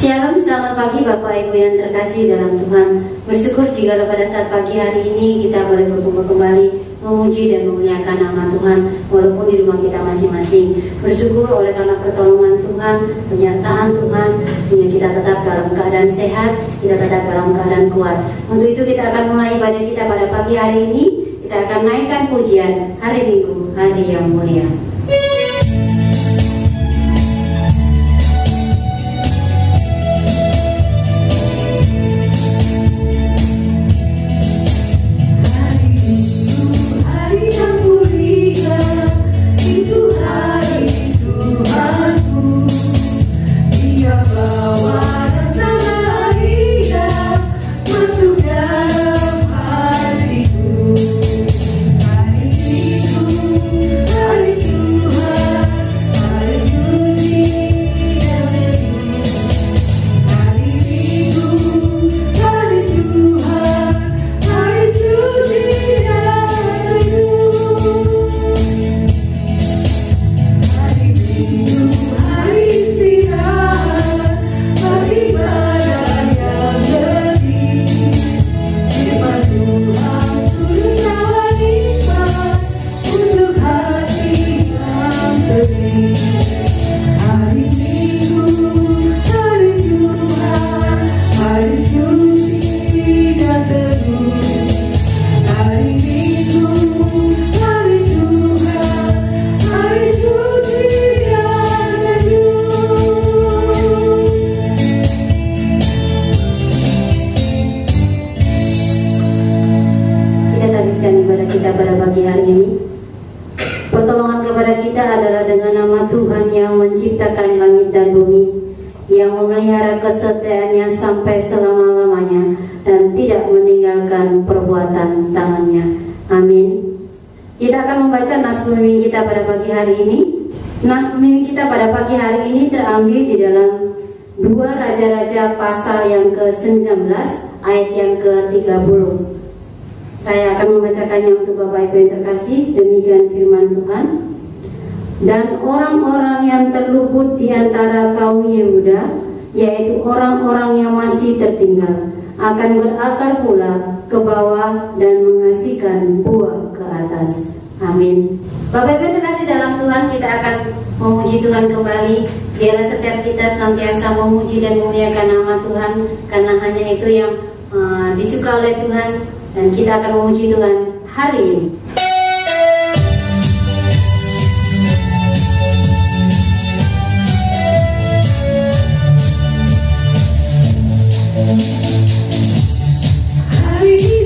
Shalom, selamat pagi Bapak Ibu yang terkasih dalam Tuhan. Bersyukur jika pada saat pagi hari ini kita boleh berkumpul kembali memuji dan memuliakan nama Tuhan walaupun di rumah kita masing-masing. Bersyukur oleh karena pertolongan Tuhan, penyertaan Tuhan, sehingga kita tetap dalam keadaan sehat, kita tetap dalam keadaan kuat. Untuk itu kita akan mulai ibadah kita pada pagi hari ini. Kita akan naikkan pujian hari Minggu, hari yang mulia. Kesetiaannya sampai selama-lamanya dan tidak meninggalkan perbuatan tangannya. Amin. Kita akan membaca nas pembimbing kita pada pagi hari ini. Nas pembimbing kita pada pagi hari ini terambil di dalam 2 Raja-Raja pasal yang ke-19 ayat yang ke-30. Saya akan membacakannya untuk Bapak Ibu yang terkasih. Demikian firman Tuhan. Dan orang-orang yang terluput di antara kaum Yehuda, yaitu orang-orang yang masih tertinggal, akan berakar pula ke bawah dan menghasilkan buah ke atas. Amin. Bapak Ibu terkasih dalam Tuhan, kita akan memuji Tuhan kembali. Biarlah setiap kita senantiasa memuji dan memuliakan nama Tuhan, karena hanya itu yang disuka oleh Tuhan, dan kita akan memuji Tuhan hari ini. Hari ini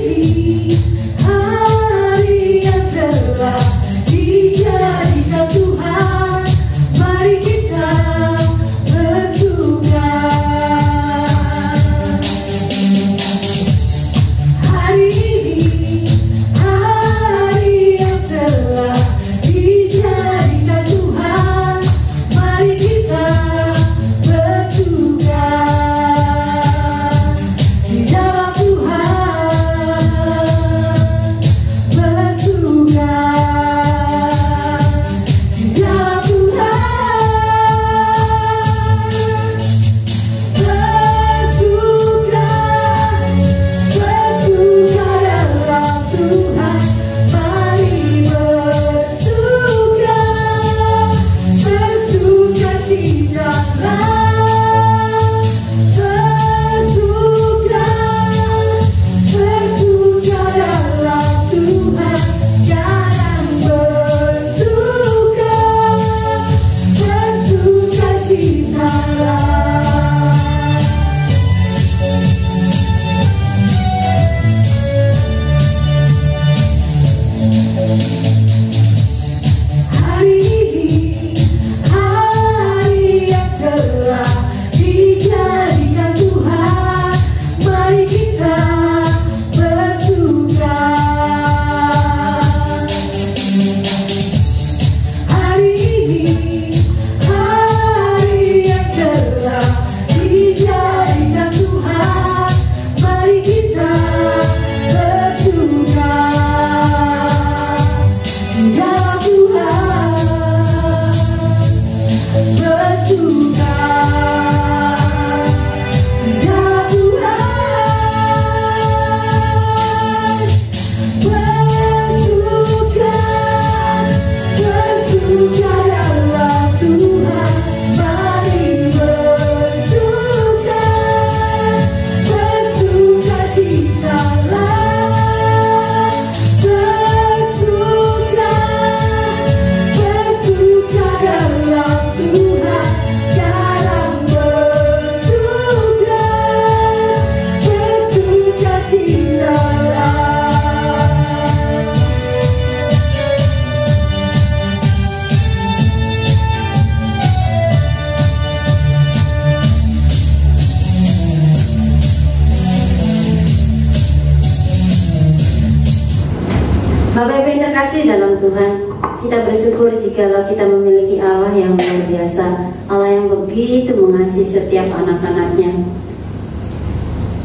kasih dalam Tuhan, kita bersyukur jikalau kita memiliki Allah yang luar biasa, Allah yang begitu mengasihi setiap anak-anaknya.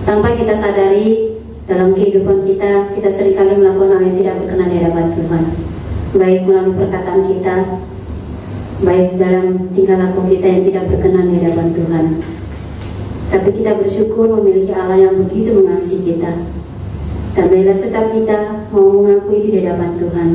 Tanpa kita sadari, dalam kehidupan kita seringkali melakukan hal yang tidak berkenan di hadapan Tuhan, baik melalui perkataan kita, baik dalam tingkah laku kita yang tidak berkenan di hadapan Tuhan. Tapi kita bersyukur memiliki Allah yang begitu mengasihi kita. Dan marilah setiap kita mau mengakui di hadapan Tuhan,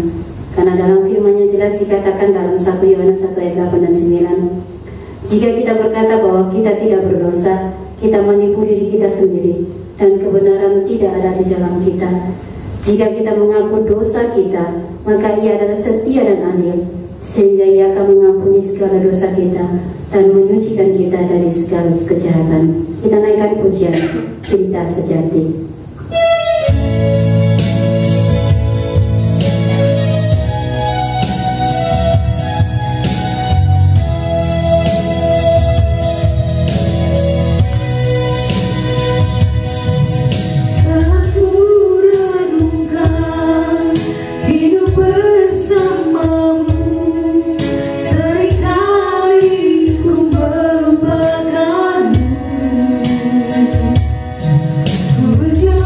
karena dalam firman-Nya jelas dikatakan dalam 1 Yohanes 1 ayat 8 dan 9, jika kita berkata bahwa kita tidak berdosa, kita menipu diri kita sendiri, dan kebenaran tidak ada di dalam kita. Jika kita mengaku dosa kita, maka Ia adalah setia dan adil, sehingga Ia akan mengampuni segala dosa kita dan menyucikan kita dari segala kejahatan. Kita naikkan pujian Cinta Sejati. Would you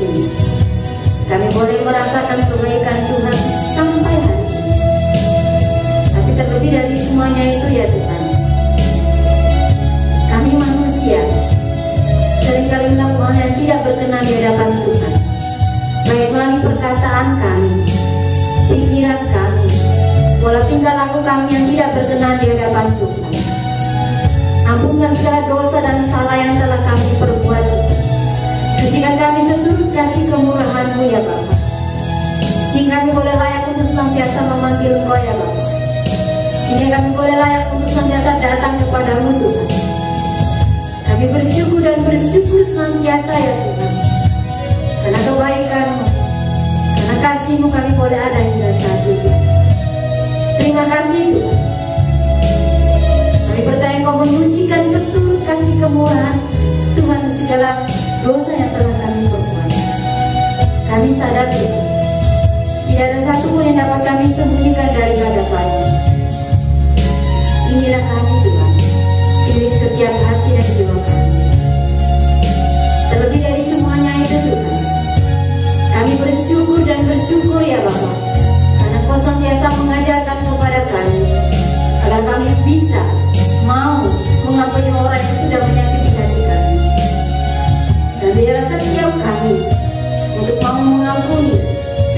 ini. Kami boleh merasakan kebaikan Tuhan sampai hari ini. Tapi terlebih dari semuanya itu ya Tuhan, kami manusia seringkali melakukan yang tidak berkenan di hadapan Tuhan, baik melalui perkataan kami, pikiran kami, pola tingkah laku kami yang tidak berkenan di hadapan Tuhan. Ampunkan segala dosa dan salah yang telah kami perbuat. Sucikan kami seturut kasih kemurahan-Mu ya Bapa, sehingga kami boleh layak untuk senantiasa memanggil Engkau ya Bapa, sehingga kami boleh layak untuk senantiasa datang kepada-Mu Tuhan. Kami bersyukur dan bersyukur senantiasa ya Tuhan, karena kebaikan-Mu, karena kasih-Mu kami boleh ada hingga saat ini. Terima kasih Tuhan. Kami percaya Engkau menyucikan seturut kasih kemurahan Tuhan segala dosa yang telah kami perbuat. Kami sadar Tuhan, tidak ada satu pun yang dapat kami sembunyikan dari hadapan-Mu. Inilah kami Tuhan, pilih setiap hati dan jiwa kami. Terlebih dari semuanya itu Tuhan, kami bersyukur dan bersyukur ya Bapa, karena Kau senantiasa mengajarkan kepada kami agar kami bisa mau mengampuni orang yang sudah menyakiti hati kami, dan biarlah setiap kami untuk mau mengampuni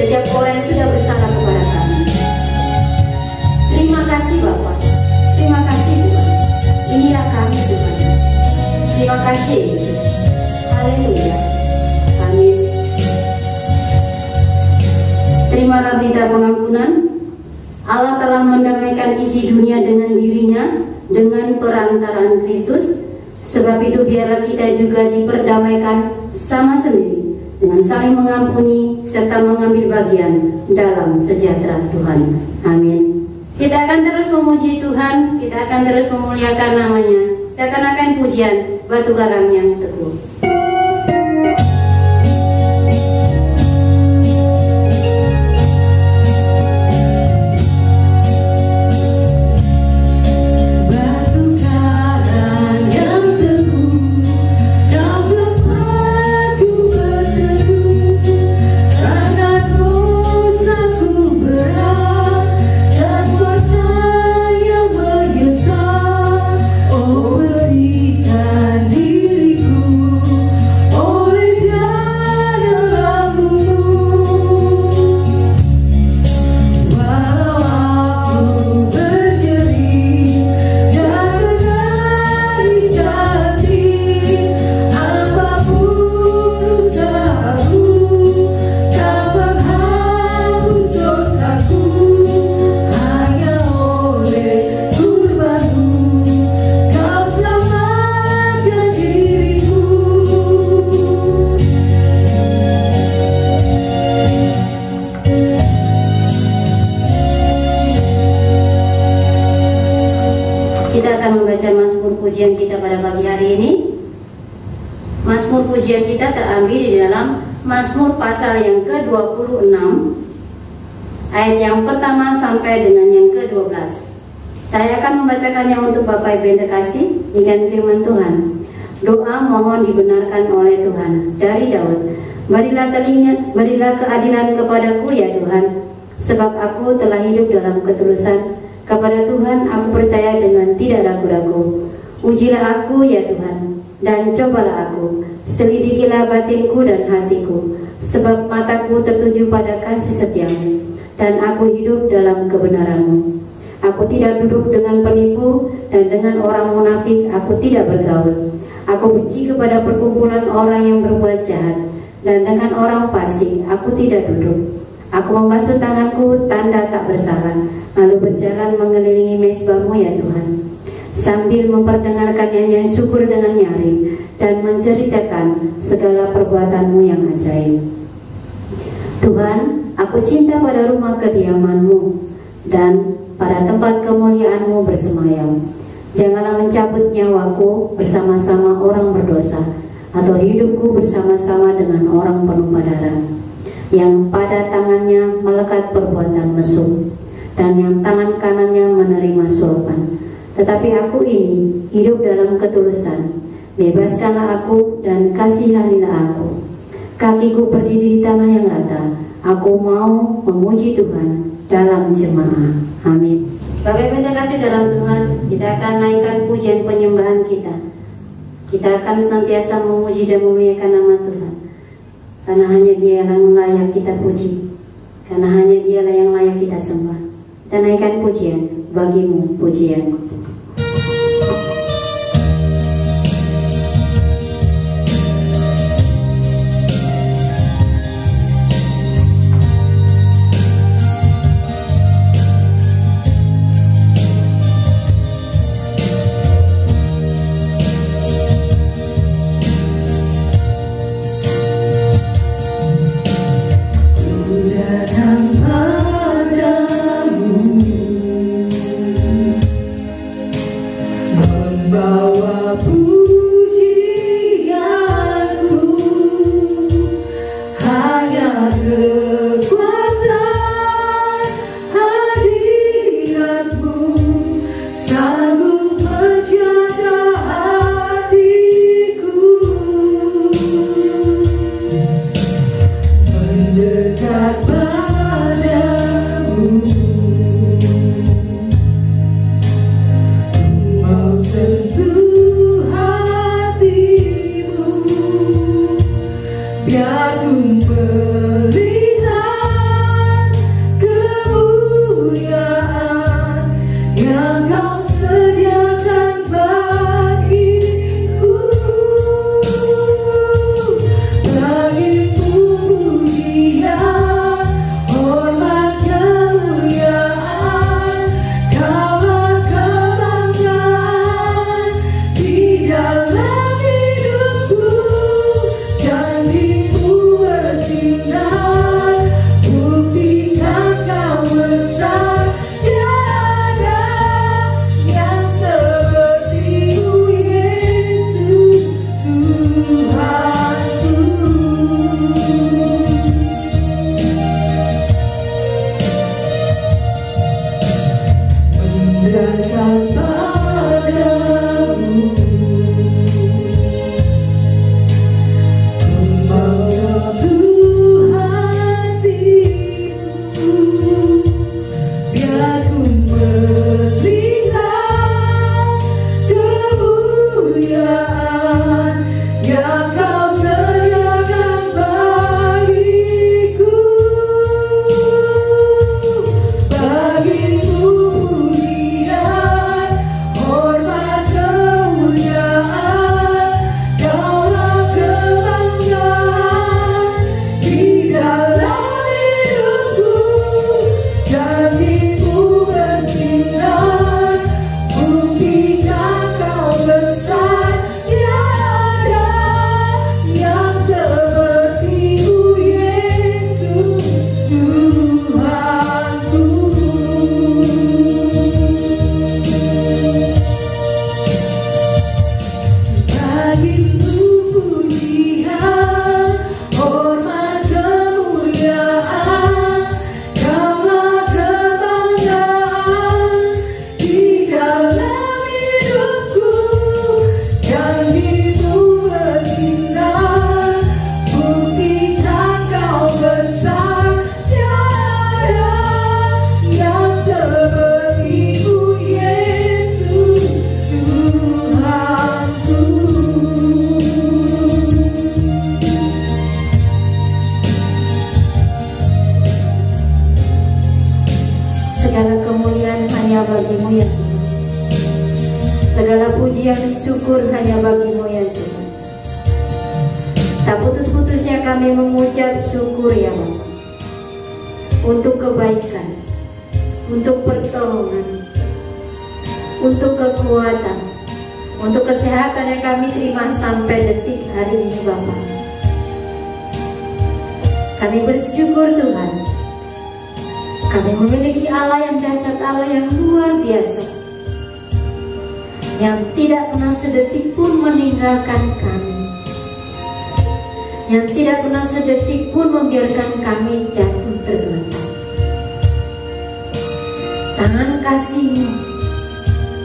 setiap orang yang sudah bersalah kepada kami. Terima kasih Bapa, terima kasih Tuhan. Inilah kami Tuhan. Terima kasih Yesus. Haleluya. Amin. Terimalah berita pengampunan. Allah telah mendamaikan isi dunia dengan dirinya dengan perantaraan Kristus. Sebab itu biarlah kita juga diperdamaikan sama sendiri dengan saling mengampuni serta mengambil bagian dalam sejahtera Tuhan. Amin. Kita akan terus memuji Tuhan, kita akan terus memuliakan namanya. Kita akan pujian batu karang yang teguh. Pujian kita pada pagi hari ini. Mazmur pujian kita terambil di dalam Mazmur pasal yang ke-26 ayat yang pertama sampai dengan yang ke-12. Saya akan membacakannya untuk Bapak Ibu yang terkasih dengan firman Tuhan. Doa mohon dibenarkan oleh Tuhan dari Daud. Berilah keadilan kepadaku ya Tuhan, sebab aku telah hidup dalam ketulusan. Kepada Tuhan aku percaya dengan tidak ragu-ragu. Ujilah aku ya Tuhan, dan cobalah aku, selidikilah batinku dan hatiku, sebab mataku tertuju pada kasih setiamu, dan aku hidup dalam kebenaranmu. Aku tidak duduk dengan penipu, dan dengan orang munafik aku tidak bergaul. Aku benci kepada perkumpulan orang yang berbuat jahat, dan dengan orang fasik aku tidak duduk. Aku membasuh tanganku tanda tak bersalah, lalu berjalan mengelilingi mezbahmu ya Tuhan, sambil memperdengarkan nyanyian syukur dengan nyaring dan menceritakan segala perbuatanmu yang ajaib. Tuhan, aku cinta pada rumah kediamanmu dan pada tempat kemuliaanmu bersemayam. Janganlah mencabut nyawaku bersama-sama orang berdosa, atau hidupku bersama-sama dengan orang penumpah darah, yang pada tangannya melekat perbuatan mesum, dan yang tangan kanannya menerima suapan. Tetapi aku ini hidup dalam ketulusan. Bebaskanlah aku dan kasihanilah aku. Kakiku berdiri di tanah yang rata. Aku mau memuji Tuhan dalam jemaah. Amin. Bapak Ibu yang kasih dalam Tuhan, kita akan naikkan pujian penyembahan kita. Kita akan senantiasa memuji dan memuliakan nama Tuhan. Karena hanya Dia yang layak kita puji. Karena hanya Dialah yang layak kita sembah. Kita naikkan pujian, bagimu pujian.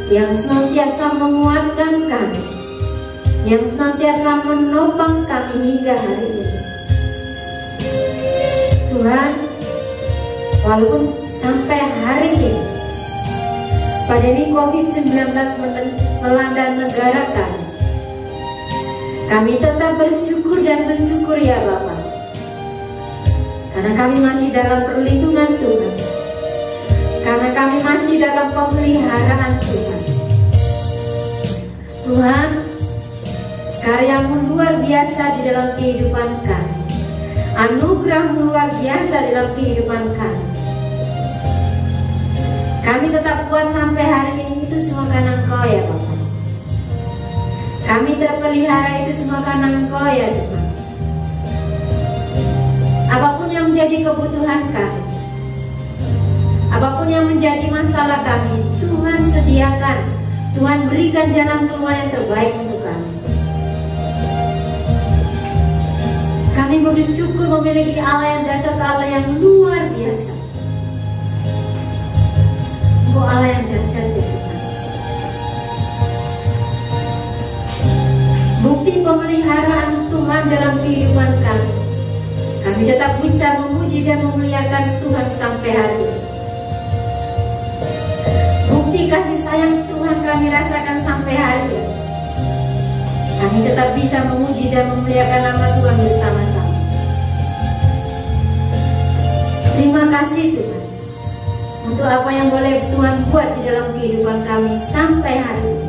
Yang senantiasa menguatkan kami, yang senantiasa menopang kami hingga hari ini. Tuhan, walaupun sampai hari ini pandemi COVID-19 melanda negara kami tetap bersyukur dan bersyukur ya Bapak, karena kami masih dalam perlindungan Tuhan, karena kami masih dalam pemeliharaan Tuhan. Tuhan, karya-Mu luar biasa di dalam kehidupan kami, anugerah-Mu luar biasa di dalam kehidupan kami. Kami tetap kuat sampai hari ini, itu semua karena Engkau ya Bapak. Kami terpelihara itu semua karena Engkau ya Tuhan. Apapun yang menjadi kebutuhan kami, apapun yang menjadi masalah kami, Tuhan sediakan, Tuhan berikan jalan keluar yang terbaik untuk kami. Kami bersyukur memiliki Allah yang dasar, Allah yang luar biasa. Engkau Allah yang dahsyat ya Tuhan. Bukti pemeliharaan Tuhan dalam kehidupan kami, kami tetap bisa memuji dan memuliakan Tuhan sampai hari ini. Bukti kasih sayang Tuhan kami rasakan sampai hari ini. Kami tetap bisa memuji dan memuliakan nama Tuhan bersama-sama. Terima kasih Tuhan untuk apa yang boleh Tuhan buat di dalam kehidupan kami sampai hari ini.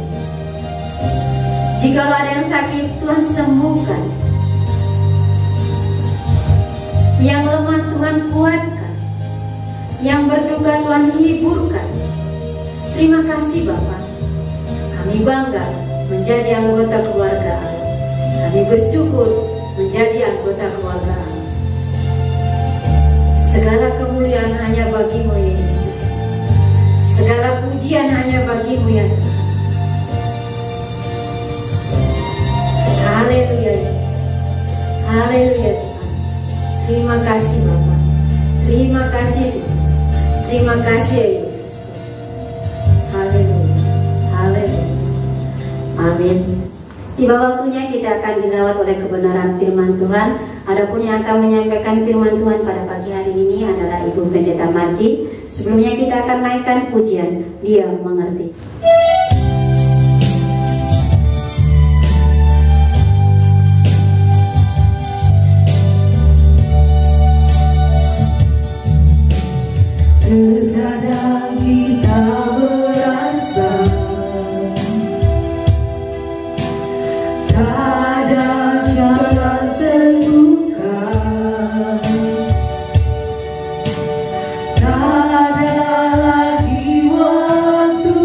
Jika ada yang sakit, Tuhan sembuhkan. Yang lemah Tuhan kuatkan. Yang berduka Tuhan hiburkan. Terima kasih Bapak. Kami bangga menjadi anggota keluarga Allah. Kami bersyukur menjadi anggota keluarga Allah. Segala kemuliaan hanya bagi-Mu ya Yesus. Segala pujian hanya bagi-Mu ya Tuhan. Haleluya. Haleluya Tuhan. Terima kasih Bapak. Terima kasih Tuhan. Terima kasih ya Yesus. Haleluya. Haleluya. Amin. Tiba waktunya kita akan dilawat oleh kebenaran firman Tuhan. Adapun yang akan menyampaikan firman Tuhan pada pagi hari ini adalah Ibu Pendeta Marji. Sebelumnya kita akan naikkan pujian Dia Mengerti. Terkadang kita merasa tak ada jalan terbuka, tak ada lagi waktu,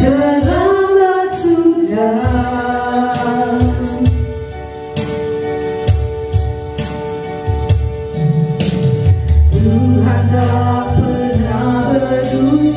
terlambat sudah. Tuhan tak pernah berdusta.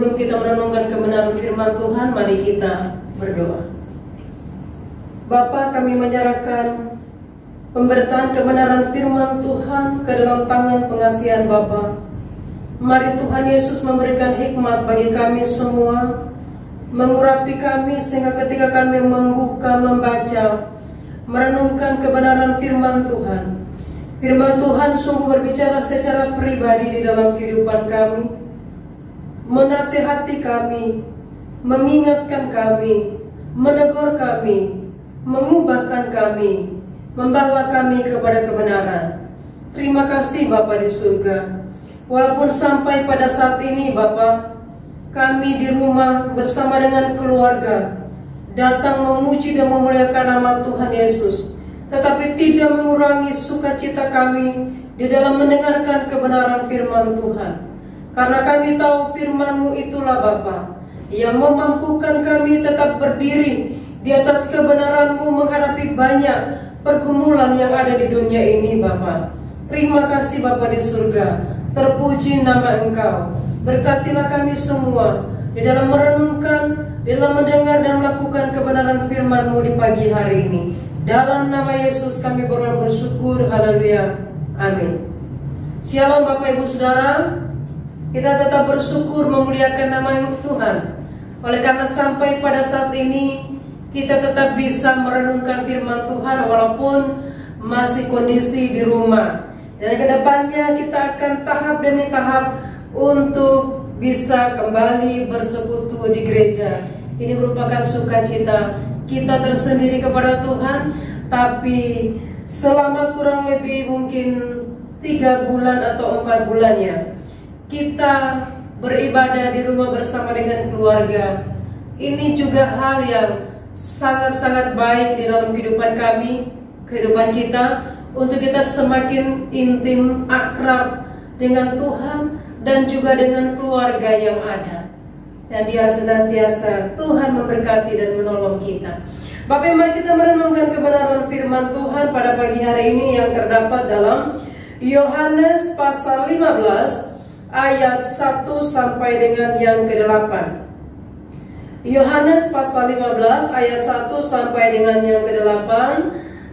Sebelum kita merenungkan kebenaran firman Tuhan, mari kita berdoa. Bapa, kami menyerahkan pemberitaan kebenaran firman Tuhan ke dalam tangan pengasihan Bapa. Mari Tuhan Yesus memberikan hikmat bagi kami semua, mengurapi kami sehingga ketika kami membuka, membaca, merenungkan kebenaran firman Tuhan, firman Tuhan sungguh berbicara secara pribadi di dalam kehidupan kami, menasihati kami, mengingatkan kami, menegur kami, mengubahkan kami, membawa kami kepada kebenaran. Terima kasih Bapa di surga. Walaupun sampai pada saat ini Bapa, kami di rumah bersama dengan keluarga datang memuji dan memuliakan nama Tuhan Yesus, tetapi tidak mengurangi sukacita kami di dalam mendengarkan kebenaran firman Tuhan. Karena kami tahu firman-Mu itulah Bapa yang memampukan kami tetap berdiri di atas kebenaran-Mu menghadapi banyak pergumulan yang ada di dunia ini Bapa. Terima kasih Bapa di surga. Terpuji nama Engkau. Berkatilah kami semua di dalam merenungkan, di dalam mendengar dan melakukan kebenaran firman-Mu di pagi hari ini. Dalam nama Yesus kami bersyukur. Haleluya. Amin. Shalom Bapak Ibu Saudara. Kita tetap bersyukur memuliakan nama Tuhan. Oleh karena sampai pada saat ini kita tetap bisa merenungkan firman Tuhan walaupun masih kondisi di rumah. Dan kedepannya kita akan tahap demi tahap untuk bisa kembali bersekutu di gereja. Ini merupakan sukacita kita tersendiri kepada Tuhan. Tapi selama kurang lebih mungkin 3 bulan atau 4 bulannya kita beribadah di rumah bersama dengan keluarga. Ini juga hal yang sangat-sangat baik di dalam kehidupan kami, kehidupan kita, untuk kita semakin intim, akrab dengan Tuhan dan juga dengan keluarga yang ada. Dan biar senantiasa Tuhan memberkati dan menolong kita. Bapak, mari kita merenungkan kebenaran firman Tuhan pada pagi hari ini yang terdapat dalam Yohanes pasal 15 ayat 1 sampai dengan yang ke-8. Yohanes pasal 15 ayat 1 sampai dengan yang ke-8.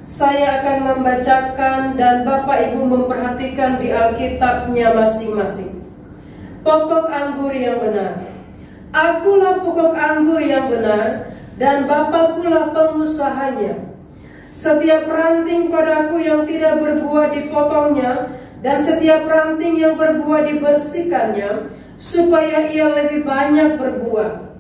Saya akan membacakan dan Bapak Ibu memperhatikan di Alkitabnya masing-masing. Pokok anggur yang benar. Akulah pokok anggur yang benar, dan Bapa-Kulah pengusahanya. Setiap ranting padaku yang tidak berbuah dipotongnya, dan setiap ranting yang berbuah dibersihkannya, supaya ia lebih banyak berbuah.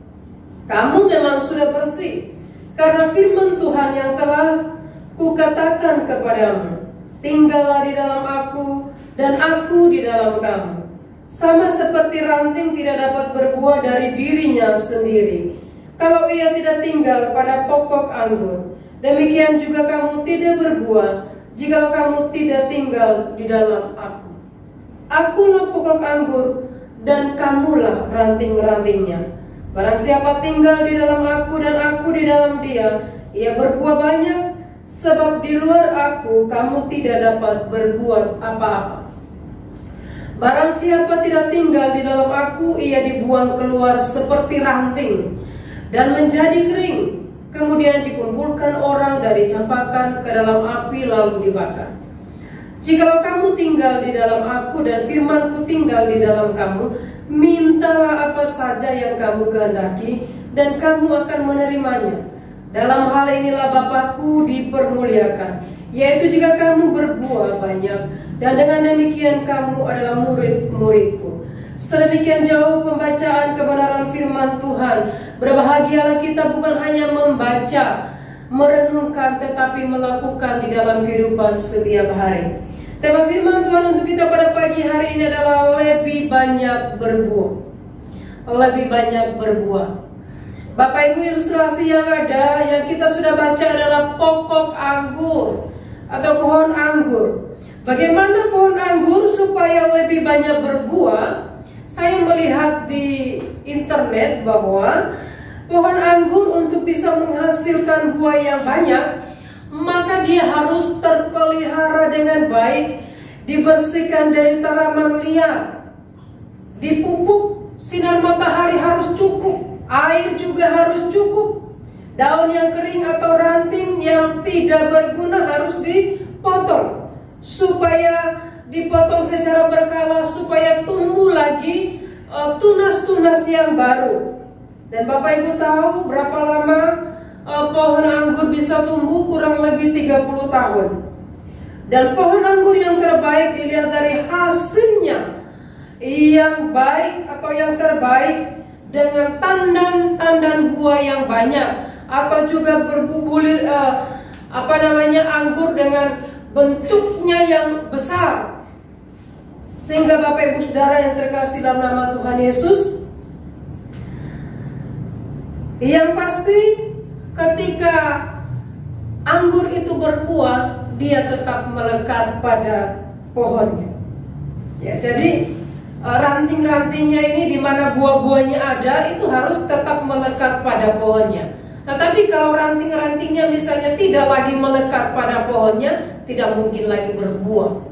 Kamu memang sudah bersih, karena firman Tuhan yang telah Kukatakan kepadamu, tinggallah di dalam aku, dan aku di dalam kamu. Sama seperti ranting tidak dapat berbuah dari dirinya sendiri, kalau ia tidak tinggal pada pokok anggur. Demikian juga kamu tidak berbuah, jika kamu tidak tinggal di dalam aku. Akulah pokok anggur, dan kamulah ranting-rantingnya. Barang siapa tinggal di dalam aku dan aku di dalam dia, ia berbuah banyak. Sebab di luar aku kamu tidak dapat berbuat apa-apa. Barang siapa tidak tinggal di dalam aku, ia dibuang keluar seperti ranting dan menjadi kering, kemudian dikumpulkan orang dari campakan ke dalam api lalu dibakar. Jikalau kamu tinggal di dalam aku dan firmanku tinggal di dalam kamu, mintalah apa saja yang kamu kehendaki dan kamu akan menerimanya. Dalam hal inilah Bapakku dipermuliakan, yaitu jika kamu berbuah banyak, dan dengan demikian kamu adalah murid-muridku. Sedemikian jauh pembacaan kebenaran firman Tuhan. Berbahagialah kita bukan hanya membaca, merenungkan, tetapi melakukan di dalam kehidupan setiap hari. Tema firman Tuhan untuk kita pada pagi hari ini adalah lebih banyak berbuah. Lebih banyak berbuah. Bapak Ibu, ilustrasi yang ada yang kita sudah baca adalah pokok anggur atau pohon anggur. Bagaimana pohon anggur supaya lebih banyak berbuah? Saya melihat di internet bahwa pohon anggur untuk bisa menghasilkan buah yang banyak, maka dia harus terpelihara dengan baik, dibersihkan dari tanaman liar, dipupuk sinar matahari harus cukup, air juga harus cukup. Daun yang kering atau ranting yang tidak berguna harus dipotong, supaya dipotong secara berkala supaya tumbuh lagi tunas-tunas yang baru. Dan Bapak Ibu tahu berapa lama pohon anggur bisa tumbuh? Kurang lebih 30 tahun. Dan pohon anggur yang terbaik dilihat dari hasilnya yang baik atau yang terbaik dengan tandan buah yang banyak, atau juga berbulir anggur dengan bentuknya yang besar. Sehingga Bapak Ibu Saudara yang terkasih dalam nama Tuhan Yesus, yang pasti ketika anggur itu berbuah, dia tetap melekat pada pohonnya. Ya, jadi ranting-rantingnya ini di mana buah-buahnya ada itu harus tetap melekat pada pohonnya. Tetapi kalau ranting-rantingnya misalnya tidak lagi melekat pada pohonnya, tidak mungkin lagi berbuah.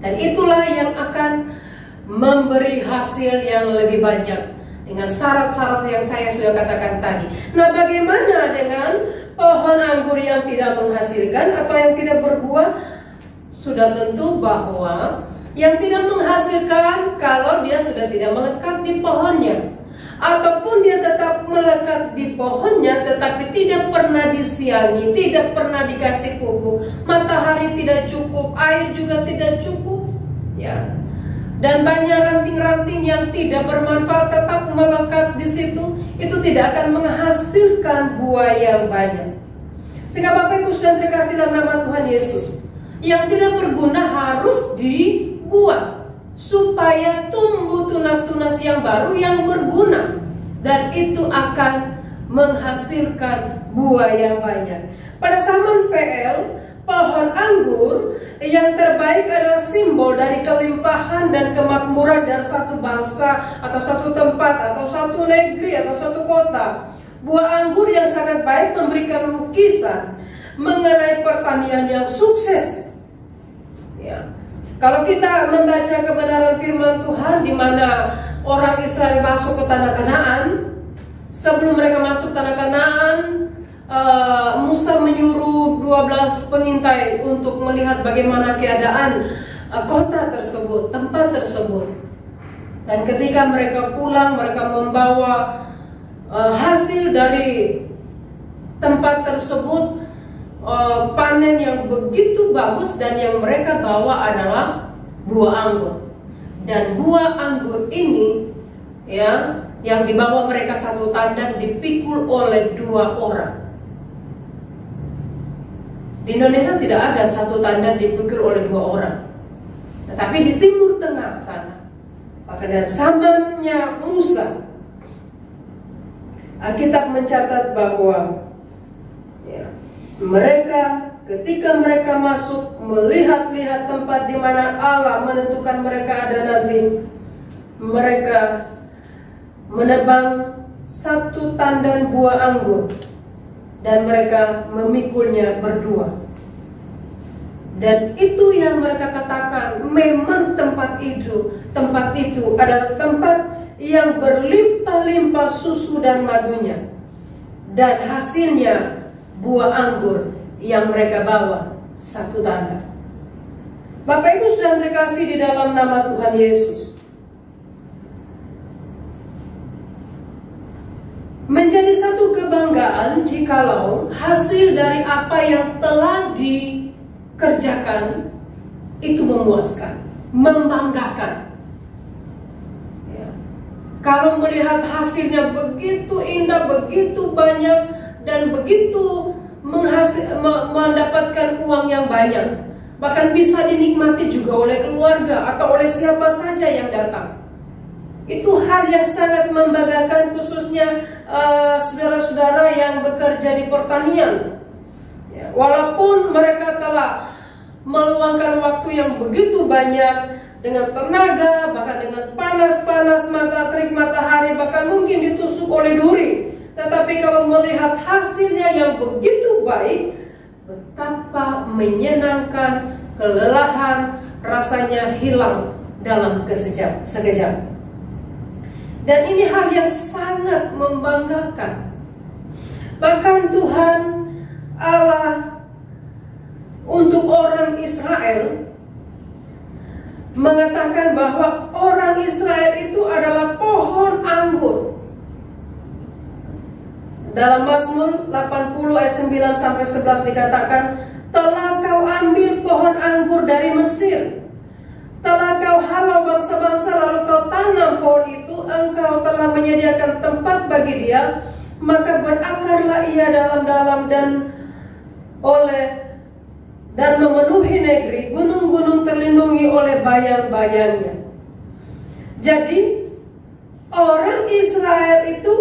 Dan itulah yang akan memberi hasil yang lebih banyak dengan syarat-syarat yang saya sudah katakan tadi. Nah, bagaimana dengan pohon anggur yang tidak menghasilkan atau yang tidak berbuah? Sudah tentu bahwa yang tidak menghasilkan kalau dia sudah tidak melekat di pohonnya, ataupun dia tetap melekat di pohonnya tetapi tidak pernah disiangi, tidak pernah dikasih pupuk, matahari tidak cukup, air juga tidak cukup, ya. Dan banyak ranting-ranting yang tidak bermanfaat tetap melekat di situ, itu tidak akan menghasilkan buah yang banyak. Sehingga Bapak Ibu sudah terkasih dalam nama Tuhan Yesus, yang tidak berguna harus dibuang supaya tumbuh tunas-tunas yang baru yang berguna, dan itu akan menghasilkan buah yang banyak. Pada zaman PL, pohon anggur yang terbaik adalah simbol dari kelimpahan dan kemakmuran dari satu bangsa atau satu tempat atau satu negeri atau satu kota. Buah anggur yang sangat baik memberikan lukisan mengenai pertanian yang sukses. Ya. Kalau kita membaca kebenaran firman Tuhan di mana orang Israel masuk ke tanah Kanaan, sebelum mereka masuk tanah Kanaan, Musa menyuruh 12 pengintai untuk melihat bagaimana keadaan kota tersebut, tempat tersebut. Dan ketika mereka pulang, mereka membawa hasil dari tempat tersebut, panen yang begitu bagus, dan yang mereka bawa adalah buah anggur. Dan buah anggur ini, ya, yang dibawa mereka satu tandan dipikul oleh 2 orang. Di Indonesia tidak ada satu tandan dipikul oleh 2 orang, tetapi di Timur Tengah sana, maka dari zamannya Musa, Alkitab mencatat bahwa ya, mereka ketika mereka masuk melihat-lihat tempat di mana Allah menentukan mereka ada nanti, mereka menebang satu tandan buah anggur dan mereka memikulnya berdua. Dan itu yang mereka katakan, memang tempat itu adalah tempat yang berlimpah-limpah susu dan madunya. Dan hasilnya buah anggur yang mereka bawa satu tandan. Bapak Ibu sudah terkasih di dalam nama Tuhan Yesus, menjadi satu kebanggaan jikalau hasil dari apa yang telah dikerjakan itu memuaskan, membanggakan. Ya. Kalau melihat hasilnya begitu indah, begitu banyak, dan begitu mendapatkan uang yang banyak, bahkan bisa dinikmati juga oleh keluarga atau oleh siapa saja yang datang. Itu hal yang sangat membanggakan, khususnya saudara-saudara yang bekerja di pertanian. Ya, walaupun mereka telah meluangkan waktu yang begitu banyak dengan tenaga, bahkan dengan panas-panas terik matahari, bahkan mungkin ditusuk oleh duri, tetapi kalau melihat hasilnya yang begitu baik, betapa menyenangkan, kelelahan rasanya hilang dalam sekejap. Dan ini hal yang sangat membanggakan. Bahkan Tuhan Allah untuk orang Israel mengatakan bahwa orang Israel itu adalah pohon anggur. Dalam Mazmur 80 ayat 9 sampai 11 dikatakan, telah kau ambil pohon anggur dari Mesir, telah kau halau bangsa-bangsa lalu kau tanam pohon itu, engkau telah menyediakan tempat bagi dia, maka berakarlah ia dalam-dalam dan memenuhi negeri, gunung-gunung terlindungi oleh bayang-bayangnya. Jadi orang Israel itu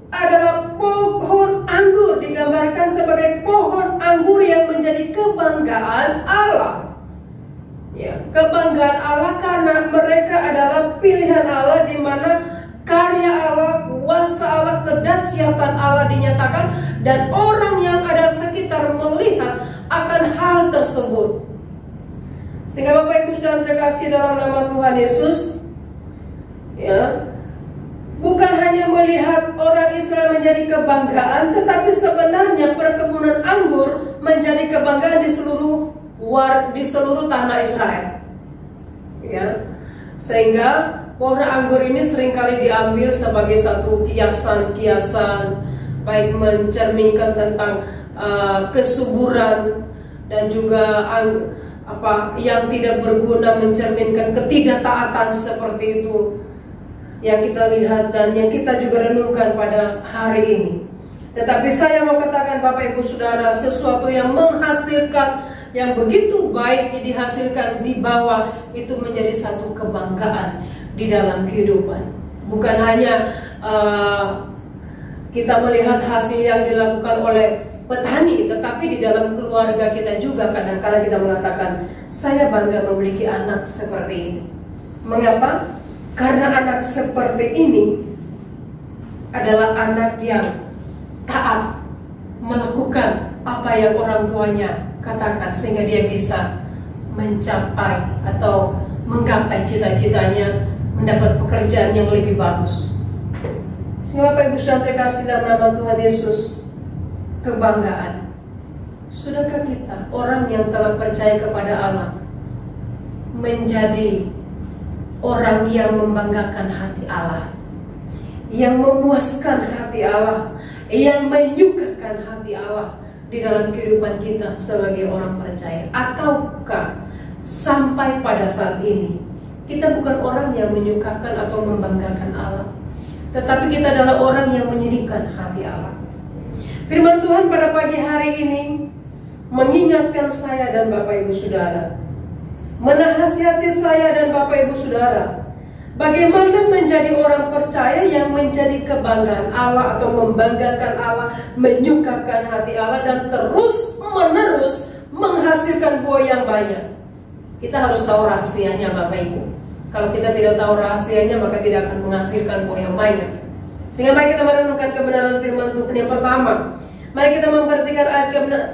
adalah pohon anggur, digambarkan sebagai pohon anggur yang menjadi kebanggaan Allah. Ya, kebanggaan Allah karena mereka adalah pilihan Allah, di mana karya Allah, kuasa Allah, kedahsyatan Allah dinyatakan, dan orang yang ada sekitar melihat akan hal tersebut. Sehingga Bapak Ibu sudah terkasih dalam nama Tuhan Yesus, ya, bukan hanya melihat orang Israel menjadi kebanggaan, tetapi sebenarnya perkebunan anggur menjadi kebanggaan di seluruh tanah Israel. Ya, sehingga pohon anggur ini seringkali diambil sebagai satu kiasan-kiasan, baik mencerminkan tentang kesuburan dan juga yang tidak berguna, mencerminkan ketidaktaatan seperti itu yang kita lihat dan yang kita juga renungkan pada hari ini. Tetapi saya mau katakan Bapak Ibu Saudara, sesuatu yang menghasilkan, yang begitu baik dihasilkan di bawah, itu menjadi satu kebanggaan di dalam kehidupan. Bukan hanya kita melihat hasil yang dilakukan oleh petani, tetapi di dalam keluarga kita juga kadang-kadang kita mengatakan, saya bangga memiliki anak seperti ini. Mengapa? Karena anak seperti ini adalah anak yang taat, melakukan apa yang orang tuanya katakan, sehingga dia bisa mencapai atau menggapai cita-citanya, mendapat pekerjaan yang lebih bagus. Sehingga Bapak Ibu sudah terkasih dalam nama Tuhan Yesus, kebanggaan. Sudahkah kita, orang yang telah percaya kepada Allah, menjadi orang yang membanggakan hati Allah, yang memuaskan hati Allah, yang menyukakan hati Allah di dalam kehidupan kita sebagai orang percaya? Ataukah sampai pada saat ini kita bukan orang yang menyukakan atau membanggakan Allah, tetapi kita adalah orang yang menyedihkan hati Allah? Firman Tuhan pada pagi hari ini mengingatkan saya dan Bapak Ibu Saudara, menasihati saya dan Bapak Ibu Saudara, bagaimana menjadi orang percaya yang menjadi kebanggaan Allah atau membanggakan Allah, menyukakan hati Allah, dan terus menerus menghasilkan buah yang banyak. Kita harus tahu rahasianya Bapak Ibu. Kalau kita tidak tahu rahasianya, maka tidak akan menghasilkan buah yang banyak. Sehingga mari kita merenungkan kebenaran firman Tuhan. Yang pertama, mari kita memperhatikan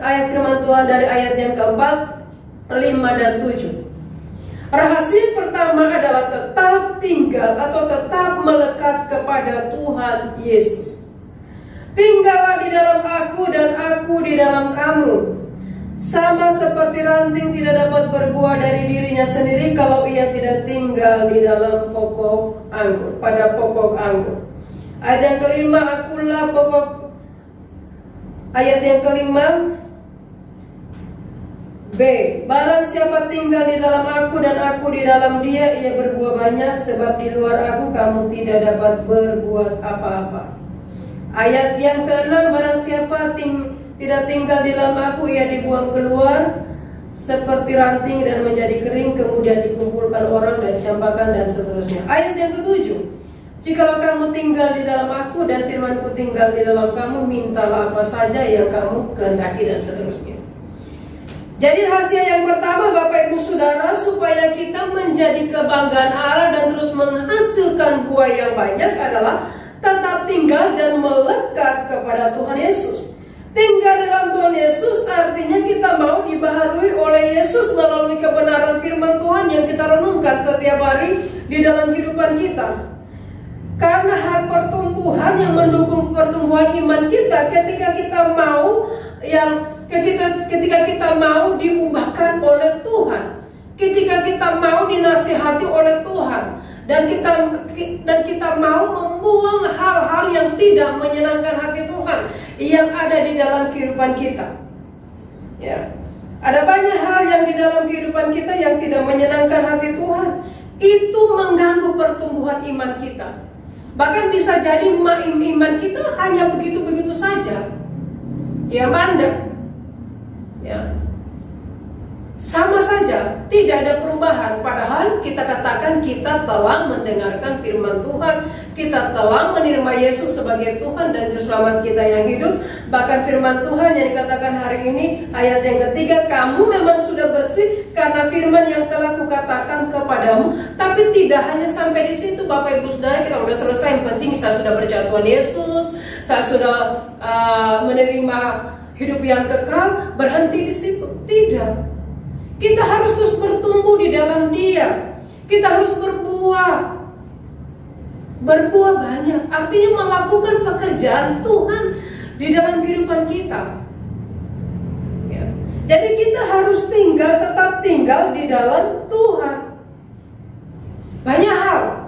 ayat firman Tuhan dari ayat yang keempat, 5 dan 7. Rahasia pertama adalah tetap tinggal atau tetap melekat kepada Tuhan Yesus. Tinggallah di dalam aku dan aku di dalam kamu. Sama seperti ranting tidak dapat berbuah dari dirinya sendiri kalau ia tidak tinggal di dalam pokok anggur, pada pokok anggur. Ayat yang kelima, akulah pokok. Ayat yang kelima, B. Barang siapa tinggal di dalam aku dan aku di dalam dia, ia berbuah banyak, sebab di luar aku kamu tidak dapat berbuat apa-apa. Ayat yang keenam, barang siapa tidak tinggal di dalam aku, ia dibuang keluar seperti ranting dan menjadi kering, kemudian dikumpulkan orang dan campakan, dan seterusnya. Ayat yang ketujuh, jikalau kamu tinggal di dalam aku dan firmanku tinggal di dalam kamu, mintalah apa saja yang kamu kehendaki, dan seterusnya. Jadi rahasia yang pertama Bapak Ibu Saudara, supaya kita menjadi kebanggaan Allah dan terus menghasilkan buah yang banyak, adalah tetap tinggal dan melekat kepada Tuhan Yesus. Tinggal dalam Tuhan Yesus artinya kita mau dibaharui oleh Yesus melalui kebenaran firman Tuhan yang kita renungkan setiap hari di dalam kehidupan kita. Karena hal pertumbuhan yang mendukung pertumbuhan iman kita, ketika kita mau diubahkan oleh Tuhan, ketika kita mau dinasihati oleh Tuhan, dan kita mau membuang hal-hal yang tidak menyenangkan hati Tuhan yang ada di dalam kehidupan kita. Ya, ada banyak hal yang di dalam kehidupan kita yang tidak menyenangkan hati Tuhan. Itu mengganggu pertumbuhan iman kita. Bahkan bisa jadi iman kita hanya begitu-begitu saja. Ya, mandek. Ya. Sama saja, tidak ada perubahan. Padahal kita katakan kita telah mendengarkan firman Tuhan, kita telah menerima Yesus sebagai Tuhan dan Juru Selamat kita yang hidup. Bahkan firman Tuhan yang dikatakan hari ini, ayat yang ketiga, kamu memang sudah bersih karena firman yang telah kukatakan kepadamu. Tapi tidak hanya sampai di situ, Bapak Ibu Saudara, kita sudah selesai. Yang penting saya sudah percaya Tuhan Yesus, saya sudah menerima hidup yang kekal, berhenti di situ. Tidak. Kita harus terus bertumbuh di dalam Dia. Kita harus berbuah banyak. Artinya melakukan pekerjaan Tuhan di dalam kehidupan kita. Ya. Jadi kita harus tetap tinggal di dalam Tuhan. Banyak hal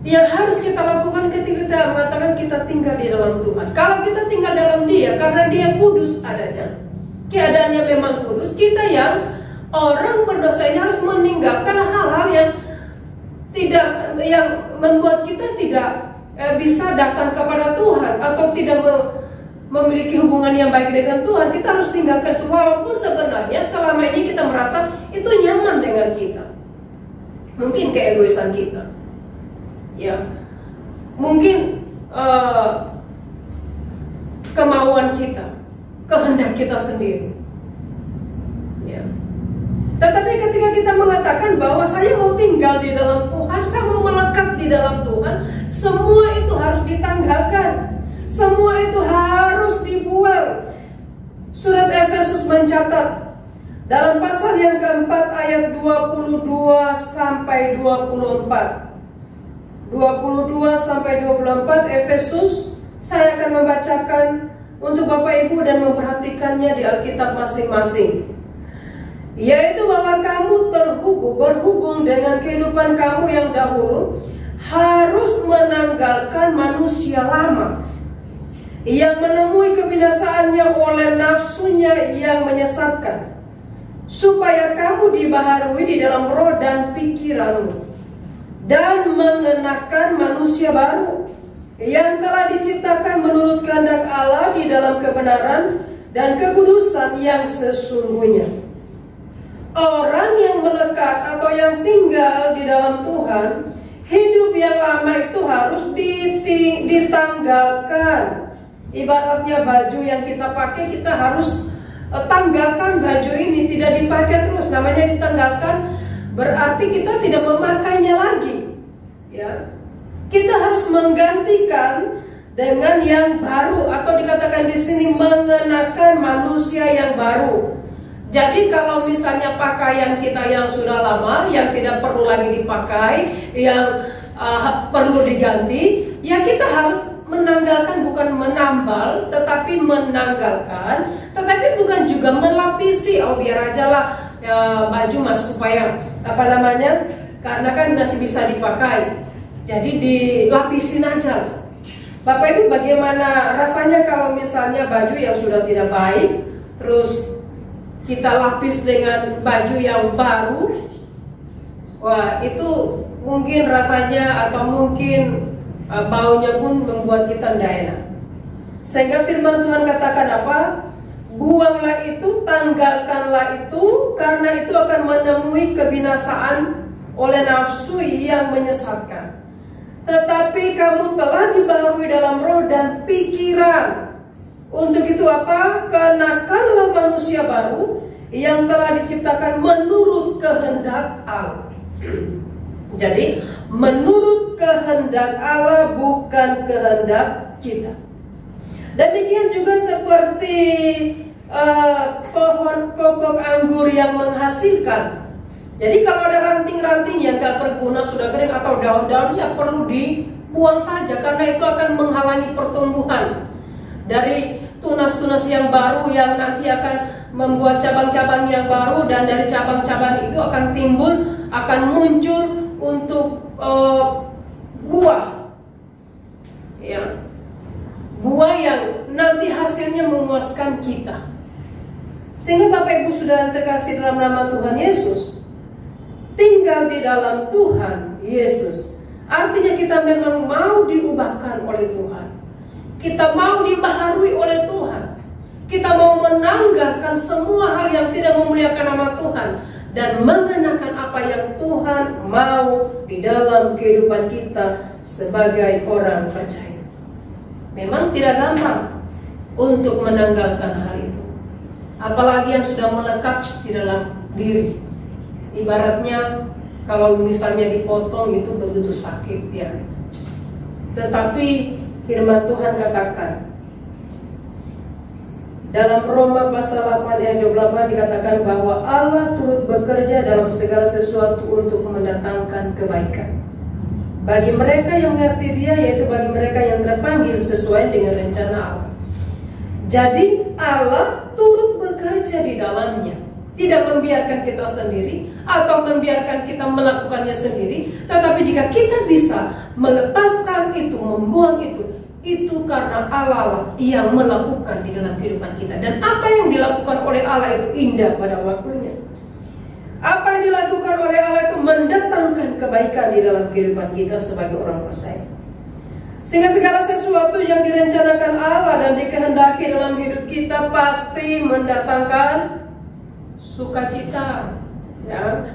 yang harus kita lakukan ketika kita mengatakan kita tinggal di dalam Tuhan. Kalau kita tinggal dalam Dia, karena Dia kudus adanya, keadaannya memang kudus, kita yang orang berdosa ini harus meninggalkan hal-hal yang membuat kita tidak bisa datang kepada Tuhan atau tidak memiliki hubungan yang baik dengan Tuhan. Kita harus tinggalkan itu, walaupun sebenarnya selama ini kita merasa itu nyaman dengan kita. Mungkin keegoisan kita, ya, mungkin kemauan kita, kehendak kita sendiri. Ya. Tetapi ketika kita mengatakan bahwa saya mau tinggal di dalam Tuhan, saya mau melekat di dalam Tuhan, semua itu harus ditanggalkan, semua itu harus dibuang. Surat Efesus mencatat dalam pasal yang keempat ayat 22 sampai 24. 22 sampai 24 Efesus, saya akan membacakan untuk Bapak Ibu dan memperhatikannya di Alkitab masing-masing. Yaitu bahwa kamu berhubung dengan kehidupan kamu yang dahulu, harus menanggalkan manusia lama yang menemui kebinasaannya oleh nafsunya yang menyesatkan, supaya kamu dibaharui di dalam roh dan pikiranmu, dan mengenakan manusia baru yang telah diciptakan menurut kehendak Allah di dalam kebenaran dan kekudusan yang sesungguhnya. Orang yang melekat atau yang tinggal di dalam Tuhan, hidup yang lama itu harus ditanggalkan. Ibaratnya baju yang kita pakai, kita harus tanggalkan baju ini, tidak dipakai terus. Namanya ditanggalkan, berarti kita tidak memakainya lagi. Ya. Kita harus menggantikan dengan yang baru, atau dikatakan di sini mengenakan manusia yang baru. Jadi kalau misalnya pakaian kita yang sudah lama, yang tidak perlu lagi dipakai, yang perlu diganti, ya kita harus menanggalkan, bukan menambal, tetapi menanggalkan, tetapi bukan juga melapisi. Oh biar aja lah ya, baju mas supaya karena kan masih bisa dipakai. Jadi dilapisin aja. Bapak Ibu, bagaimana rasanya kalau misalnya baju yang sudah tidak baik, terus kita lapis dengan baju yang baru? Wah, itu mungkin rasanya atau mungkin baunya pun membuat kita tidak enak. Sehingga firman Tuhan katakan apa? Buanglah itu, tanggalkanlah itu, karena itu akan menemui kebinasaan oleh nafsu yang menyesatkan. Tetapi kamu telah dibaharui dalam roh dan pikiran. Untuk itu apa? Kenakanlah manusia baru yang telah diciptakan menurut kehendak Allah. Jadi menurut kehendak Allah, bukan kehendak kita. Demikian juga seperti pohon pokok anggur yang menghasilkan Jadi kalau ada ranting-ranting yang gak berguna sudah kering atau daun-daunnya perlu dibuang saja, karena itu akan menghalangi pertumbuhan dari tunas-tunas yang baru yang nanti akan membuat cabang-cabang yang baru, dan dari cabang-cabang itu akan timbul, akan muncul untuk buah, ya, buah yang nanti hasilnya memuaskan kita. Sehingga Bapak Ibu Saudara terkasih dalam nama Tuhan Yesus, tinggal di dalam Tuhan Yesus artinya kita memang mau diubahkan oleh Tuhan, kita mau dibaharui oleh Tuhan, kita mau menanggalkan semua hal yang tidak memuliakan nama Tuhan dan mengenakan apa yang Tuhan mau di dalam kehidupan kita sebagai orang percaya. Memang tidak gampang untuk menanggalkan hal itu, apalagi yang sudah melekat di dalam diri. Ibaratnya kalau misalnya dipotong itu begitu sakit ya. Tetapi firman Tuhan katakan dalam Roma pasal 8 ayat 28 dikatakan bahwa Allah turut bekerja dalam segala sesuatu untuk mendatangkan kebaikan bagi mereka yang mengasihi Dia, yaitu bagi mereka yang terpanggil sesuai dengan rencana Allah. Jadi Allah turut bekerja di dalamnya, tidak membiarkan kita sendiri atau membiarkan kita melakukannya sendiri. Tetapi jika kita bisa melepaskan itu, membuang itu karena Allah yang melakukan di dalam kehidupan kita. Dan apa yang dilakukan oleh Allah itu indah pada waktunya. Apa yang dilakukan oleh Allah itu mendatangkan kebaikan di dalam kehidupan kita sebagai orang percaya. Sehingga segala sesuatu yang direncanakan Allah dan dikehendaki dalam hidup kita pasti mendatangkan sukacita, ya,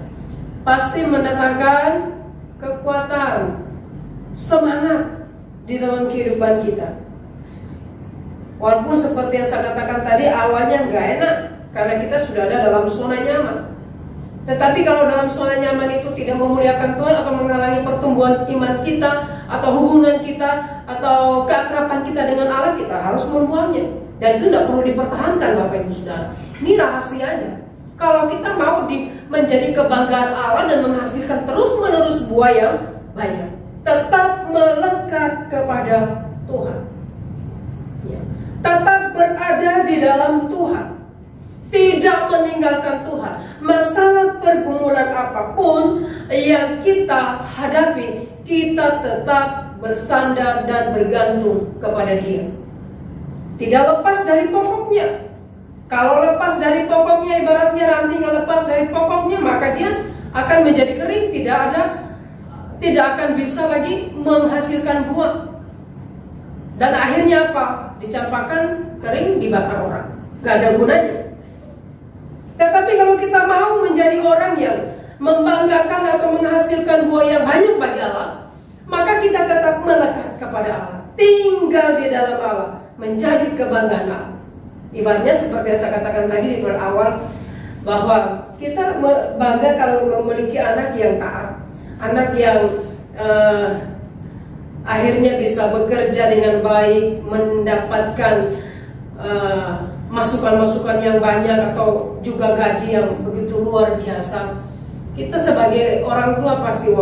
pasti mendatangkan kekuatan, semangat di dalam kehidupan kita. Walaupun seperti yang saya katakan tadi, awalnya nggak enak karena kita sudah ada dalam zona nyaman. Tetapi kalau dalam zona nyaman itu tidak memuliakan Tuhan atau menghalangi pertumbuhan iman kita atau hubungan kita atau keakraban kita dengan Allah, kita harus membuangnya. Dan itu tidak perlu dipertahankan, Bapak Ibu Saudara. Ini rahasianya. Kalau kita mau menjadi kebanggaan Allah dan menghasilkan terus-menerus buah yang banyak, tetap melekat kepada Tuhan, ya, tetap berada di dalam Tuhan, tidak meninggalkan Tuhan. Masalah pergumulan apapun yang kita hadapi, kita tetap bersandar dan bergantung kepada Dia, tidak lepas dari pokoknya. Kalau lepas dari pokoknya, ibaratnya ranting lepas dari pokoknya, maka dia akan menjadi kering, tidak akan bisa lagi menghasilkan buah. Dan akhirnya apa? Dicampakkan, kering, dibakar orang, gak ada gunanya. Tetapi kalau kita mau menjadi orang yang membanggakan atau menghasilkan buah yang banyak bagi Allah, maka kita tetap melekat kepada Allah, tinggal di dalam Allah, menjadi kebanggaan Allah. Ibaratnya seperti yang saya katakan tadi di berawal, bahwa kita bangga kalau memiliki anak yang taat, anak yang akhirnya bisa bekerja dengan baik, mendapatkan masukan-masukan yang banyak atau juga gaji yang begitu luar biasa. Kita sebagai orang tua pasti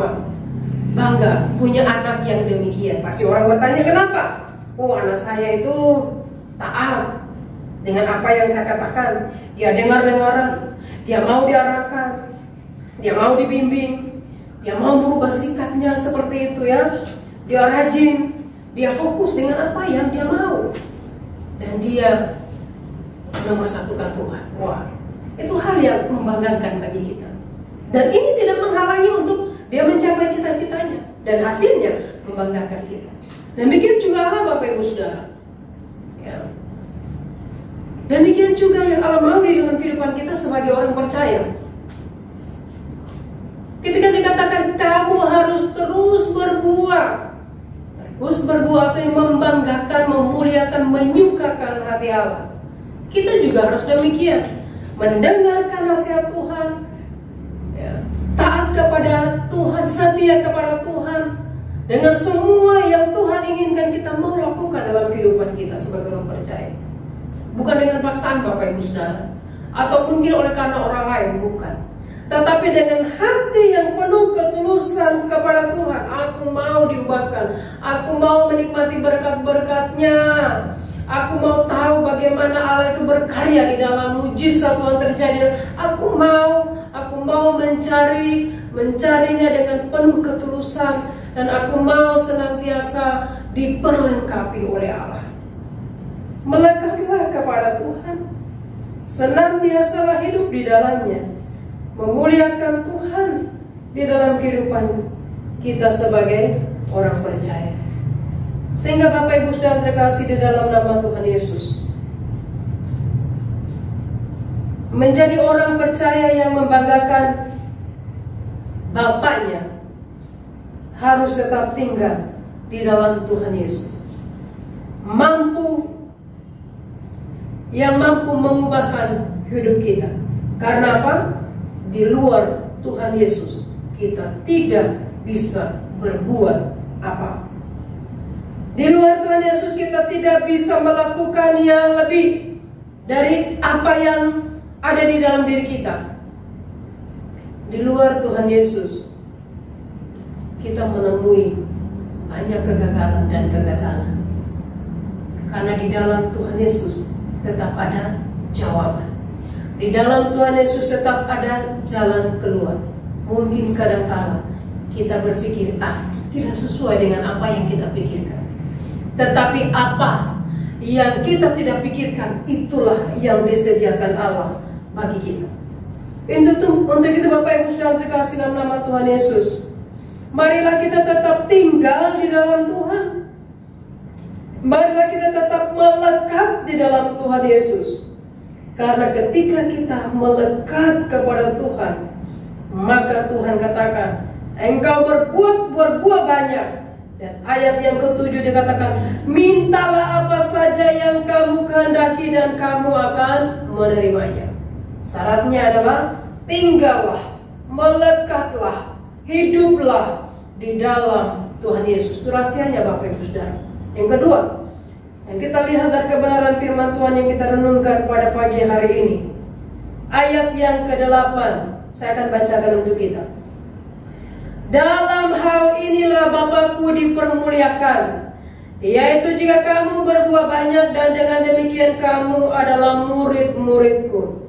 bangga punya anak yang demikian. Pasti orang bertanya kenapa? Oh, anak saya itu taat dengan apa yang saya katakan. Dia dengar-dengaran, dia mau diarahkan, dia mau dibimbing, dia mau merubah sikapnya seperti itu ya. Dia rajin, dia fokus dengan apa yang dia mau, dan dia memersatukan Tuhan. Wah, itu hal yang membanggakan bagi kita. Dan ini tidak menghalangi untuk dia mencapai cita-citanya, dan hasilnya membanggakan kita. Demikian juga Allah, Bapak Ibu Saudara, ya. Demikian juga yang Allah mau di dalam kehidupan kita sebagai orang percaya. Ketika dikatakan kamu harus terus berbuah, artinya membanggakan, memuliakan, menyukakan hati Allah. Kita juga harus demikian, mendengarkan nasihat Tuhan, ya, taat kepada Tuhan, setia kepada Tuhan, dengan semua yang Tuhan inginkan kita mau lakukan dalam kehidupan kita sebagai orang percaya. Bukan dengan paksaan, Bapak Ibu Saudara, atau mungkin oleh karena orang lain, bukan. tetapi dengan hati yang penuh ketulusan kepada Tuhan. Aku mau diubahkan, aku mau menikmati berkat-berkat-Nya, aku mau tahu bagaimana Allah itu berkarya di dalam mujizat Tuhan terjadi. Aku mau mencarinya dengan penuh ketulusan, dan aku mau senantiasa diperlengkapi oleh Allah. Melekatlah kepada Tuhan, senantiasalah hidup di dalamnya, memuliakan Tuhan di dalam kehidupan kita sebagai orang percaya. Sehingga Bapak Ibu Saudara terkasih di dalam nama Tuhan Yesus, menjadi orang percaya yang membanggakan Bapaknya harus tetap tinggal di dalam Tuhan Yesus. Yang mampu mengubahkan hidup kita. Karena apa? Di luar Tuhan Yesus kita tidak bisa berbuat apa. Di luar Tuhan Yesus kita tidak bisa melakukan yang lebih dari apa yang ada di dalam diri kita. Di luar Tuhan Yesus kita menemui banyak kegagalan dan kegagalan. Karena di dalam Tuhan Yesus tetap ada jawaban. Di dalam Tuhan Yesus tetap ada jalan keluar. Mungkin kadang-kala kita berpikir, tidak sesuai dengan apa yang kita pikirkan. Tetapi apa yang kita tidak pikirkan, itulah yang disediakan Allah bagi kita. Untuk itu Bapak Ibu Saudara terkasih dalam nama Tuhan Yesus, marilah kita tetap tinggal di dalam Tuhan. Marilah kita tetap melekat di dalam Tuhan Yesus. Karena ketika kita melekat kepada Tuhan, maka Tuhan katakan, engkau berbuah banyak. Dan ayat yang ke-7 dikatakan, mintalah apa saja yang kamu kehendaki dan kamu akan menerimanya. Syaratnya adalah tinggallah, melekatlah, hiduplah di dalam Tuhan Yesus. Itu rahasianya Bapak Ibu Saudara. Yang kedua, yang kita lihat dari kebenaran firman Tuhan yang kita renungkan pada pagi hari ini, ayat yang ke-8, saya akan bacakan untuk kita. Dalam hal inilah Bapakku dipermuliakan, yaitu jika kamu berbuah banyak, dan dengan demikian kamu adalah murid-muridku.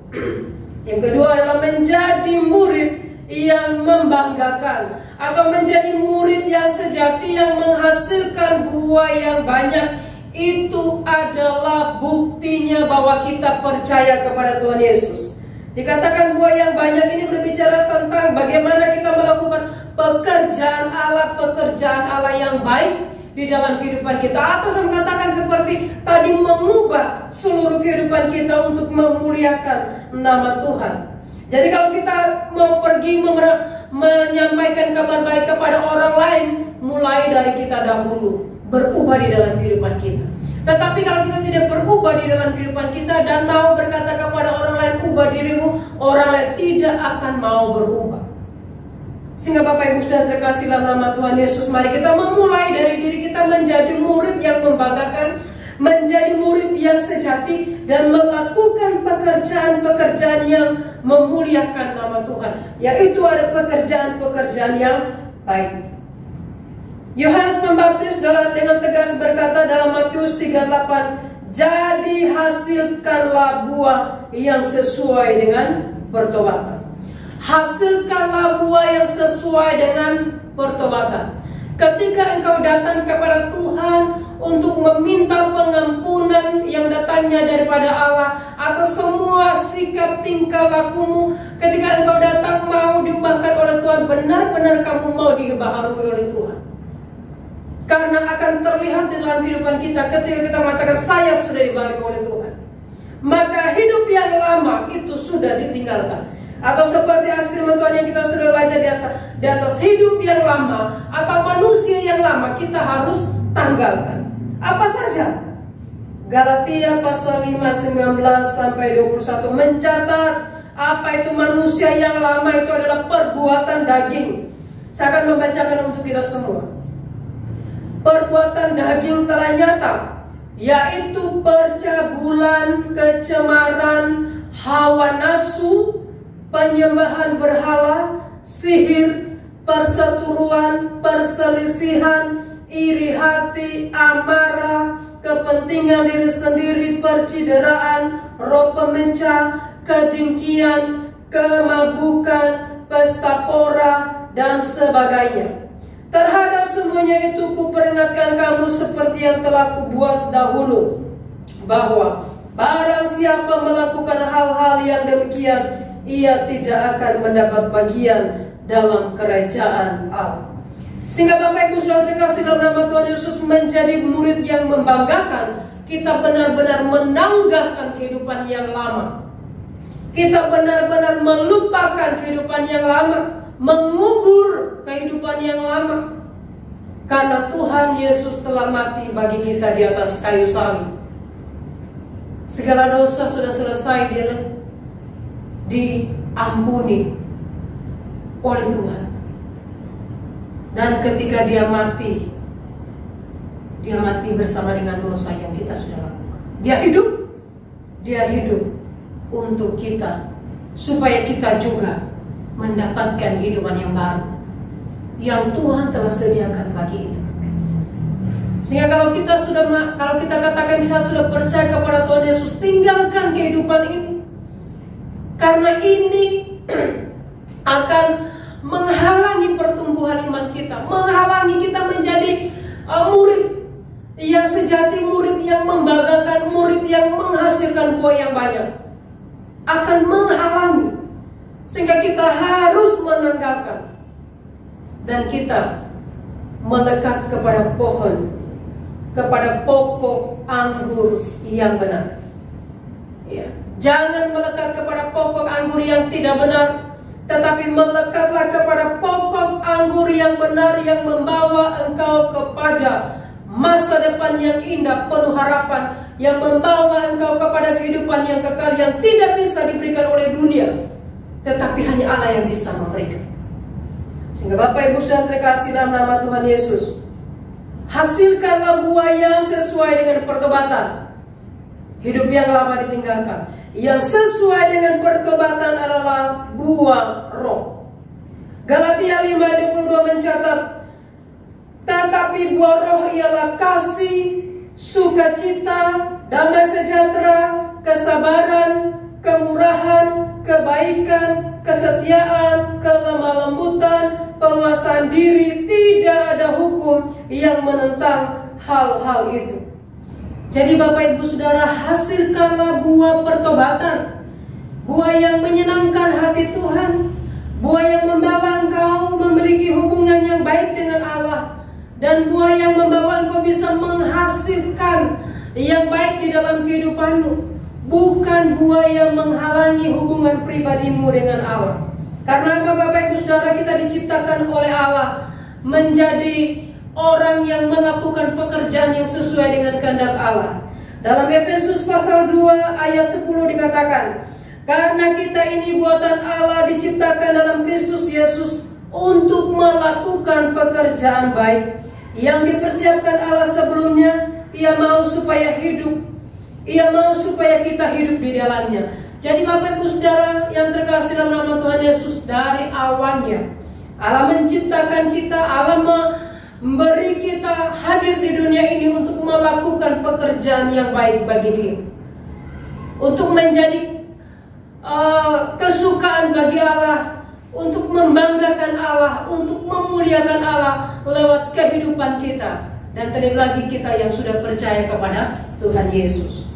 Yang kedua adalah menjadi murid yang membanggakan, atau menjadi murid yang sejati yang menghasilkan buah yang banyak. Itu adalah buktinya bahwa kita percaya kepada Tuhan Yesus. Dikatakan buah yang banyak ini berbicara tentang bagaimana kita melakukan pekerjaan Allah yang baik di dalam kehidupan kita. Atau saya mengatakan seperti tadi, mengubah seluruh kehidupan kita untuk memuliakan nama Tuhan. Jadi kalau kita mau pergi menyampaikan kabar baik kepada orang lain, mulai dari kita dahulu berubah di dalam kehidupan kita. Tetapi kalau kita tidak berubah di dalam kehidupan kita dan mau berkata kepada orang lain, ubah dirimu, orang lain tidak akan mau berubah. Sehingga Bapak Ibu Saudara terkasih dalam nama Tuhan Yesus, mari kita memulai dari diri kita menjadi murid yang membanggakan, menjadi murid yang sejati, dan melakukan pekerjaan-pekerjaan yang memuliakan nama Tuhan, yaitu ada pekerjaan-pekerjaan yang baik. Yohanes Pembaptis dengan tegas berkata dalam Matius 3:8, jadi hasilkanlah buah yang sesuai dengan pertobatan. Hasilkanlah buah yang sesuai dengan pertobatan. Ketika engkau datang kepada Tuhan untuk meminta pengampunan yang datangnya daripada Allah atas semua sikap tingkah lakumu, ketika engkau datang mau diubahkan oleh Tuhan, benar-benar kamu mau dibaharui oleh Tuhan. Karena akan terlihat di dalam kehidupan kita ketika kita mengatakan saya sudah dibaharui oleh Tuhan, maka hidup yang lama itu sudah ditinggalkan. Atau seperti firman Tuhan yang kita sudah baca di atas hidup yang lama atau manusia yang lama kita harus tanggalkan. Apa saja? Galatia pasal 5:19-21 mencatat apa itu manusia yang lama. Itu adalah perbuatan daging. Saya akan membacakan untuk kita semua. Perbuatan daging telah nyata, yaitu percabulan, kecemaran, hawa nafsu, penyembahan berhala, sihir, perseteruan, perselisihan, iri hati, amarah, kepentingan diri sendiri, percideraan, roh pemecah, kedengkian, kemabukan, pesta pora, dan sebagainya. Terhadap semuanya itu kuperingatkan kamu seperti yang telah kubuat dahulu, bahwa barang siapa melakukan hal-hal yang demikian, ia tidak akan mendapat bagian dalam kerajaan Allah. Sehingga Bapak Ibu Saudara terkasih dalam nama Tuhan Yesus, menjadi murid yang membanggakan, kita benar-benar menanggalkan kehidupan yang lama. Kita benar-benar melupakan kehidupan yang lama, mengubur kehidupan yang lama. Karena Tuhan Yesus telah mati bagi kita di atas kayu salib. Segala dosa sudah selesai diampuni oleh Tuhan. Dan ketika dia mati bersama dengan dosa yang kita sudah lakukan. Dia hidup untuk kita, supaya kita juga mendapatkan kehidupan yang baru yang Tuhan telah sediakan bagi kita. Sehingga kalau kita katakan bisa sudah percaya kepada Tuhan Yesus, tinggalkan kehidupan ini, karena ini akan menghalangi pertumbuhan iman kita, menghalangi kita menjadi murid yang sejati, murid yang membanggakan, murid yang menghasilkan buah yang banyak. Akan menghalangi, sehingga kita harus menanggalkan, dan kita melekat kepada pohon, kepada pokok anggur yang benar. Ya. Jangan melekat kepada pokok anggur yang tidak benar, tetapi melekatlah kepada pokok anggur yang benar, yang membawa engkau kepada masa depan yang indah, penuh harapan, yang membawa engkau kepada kehidupan yang kekal, yang tidak bisa diberikan oleh dunia, tetapi hanya Allah yang bisa memberikan. Sehingga Bapak Ibu Saudara terkasih dalam nama Tuhan Yesus, hasilkanlah buah yang sesuai dengan pertobatan. Hidup yang lama ditinggalkan. Yang sesuai dengan pertobatan adalah buah roh. Galatia 5:22 mencatat, tetapi buah roh ialah kasih, sukacita, damai sejahtera, kesabaran, kemurahan, kebaikan, kesetiaan, kelemah lembutan, penguasaan diri. Tidak ada hukum yang menentang hal-hal itu. Jadi Bapak Ibu Saudara, hasilkanlah buah pertobatan, buah yang menyenangkan hati Tuhan, buah yang membawa engkau memiliki hubungan yang baik dengan Allah, dan buah yang membawa engkau bisa menghasilkan yang baik di dalam kehidupanmu, bukan buah yang menghalangi hubungan pribadimu dengan Allah. Karena apa Bapak Ibu Saudara, kita diciptakan oleh Allah menjadi orang yang melakukan pekerjaan yang sesuai dengan kehendak Allah. Dalam Efesus pasal 2 ayat 10 dikatakan, karena kita ini buatan Allah, diciptakan dalam Kristus Yesus untuk melakukan pekerjaan baik yang dipersiapkan Allah sebelumnya. Ia mau supaya kita hidup di dalamnya. Jadi Bapak Ibu Saudara yang terkasih dalam nama Tuhan Yesus, dari awalnya Allah menciptakan kita, Allah memberi kita hadir di dunia ini untuk melakukan pekerjaan yang baik bagi Dia, untuk menjadi kesukaan bagi Allah, untuk membanggakan Allah, untuk memuliakan Allah lewat kehidupan kita, dan terlebih lagi kita yang sudah percaya kepada Tuhan Yesus.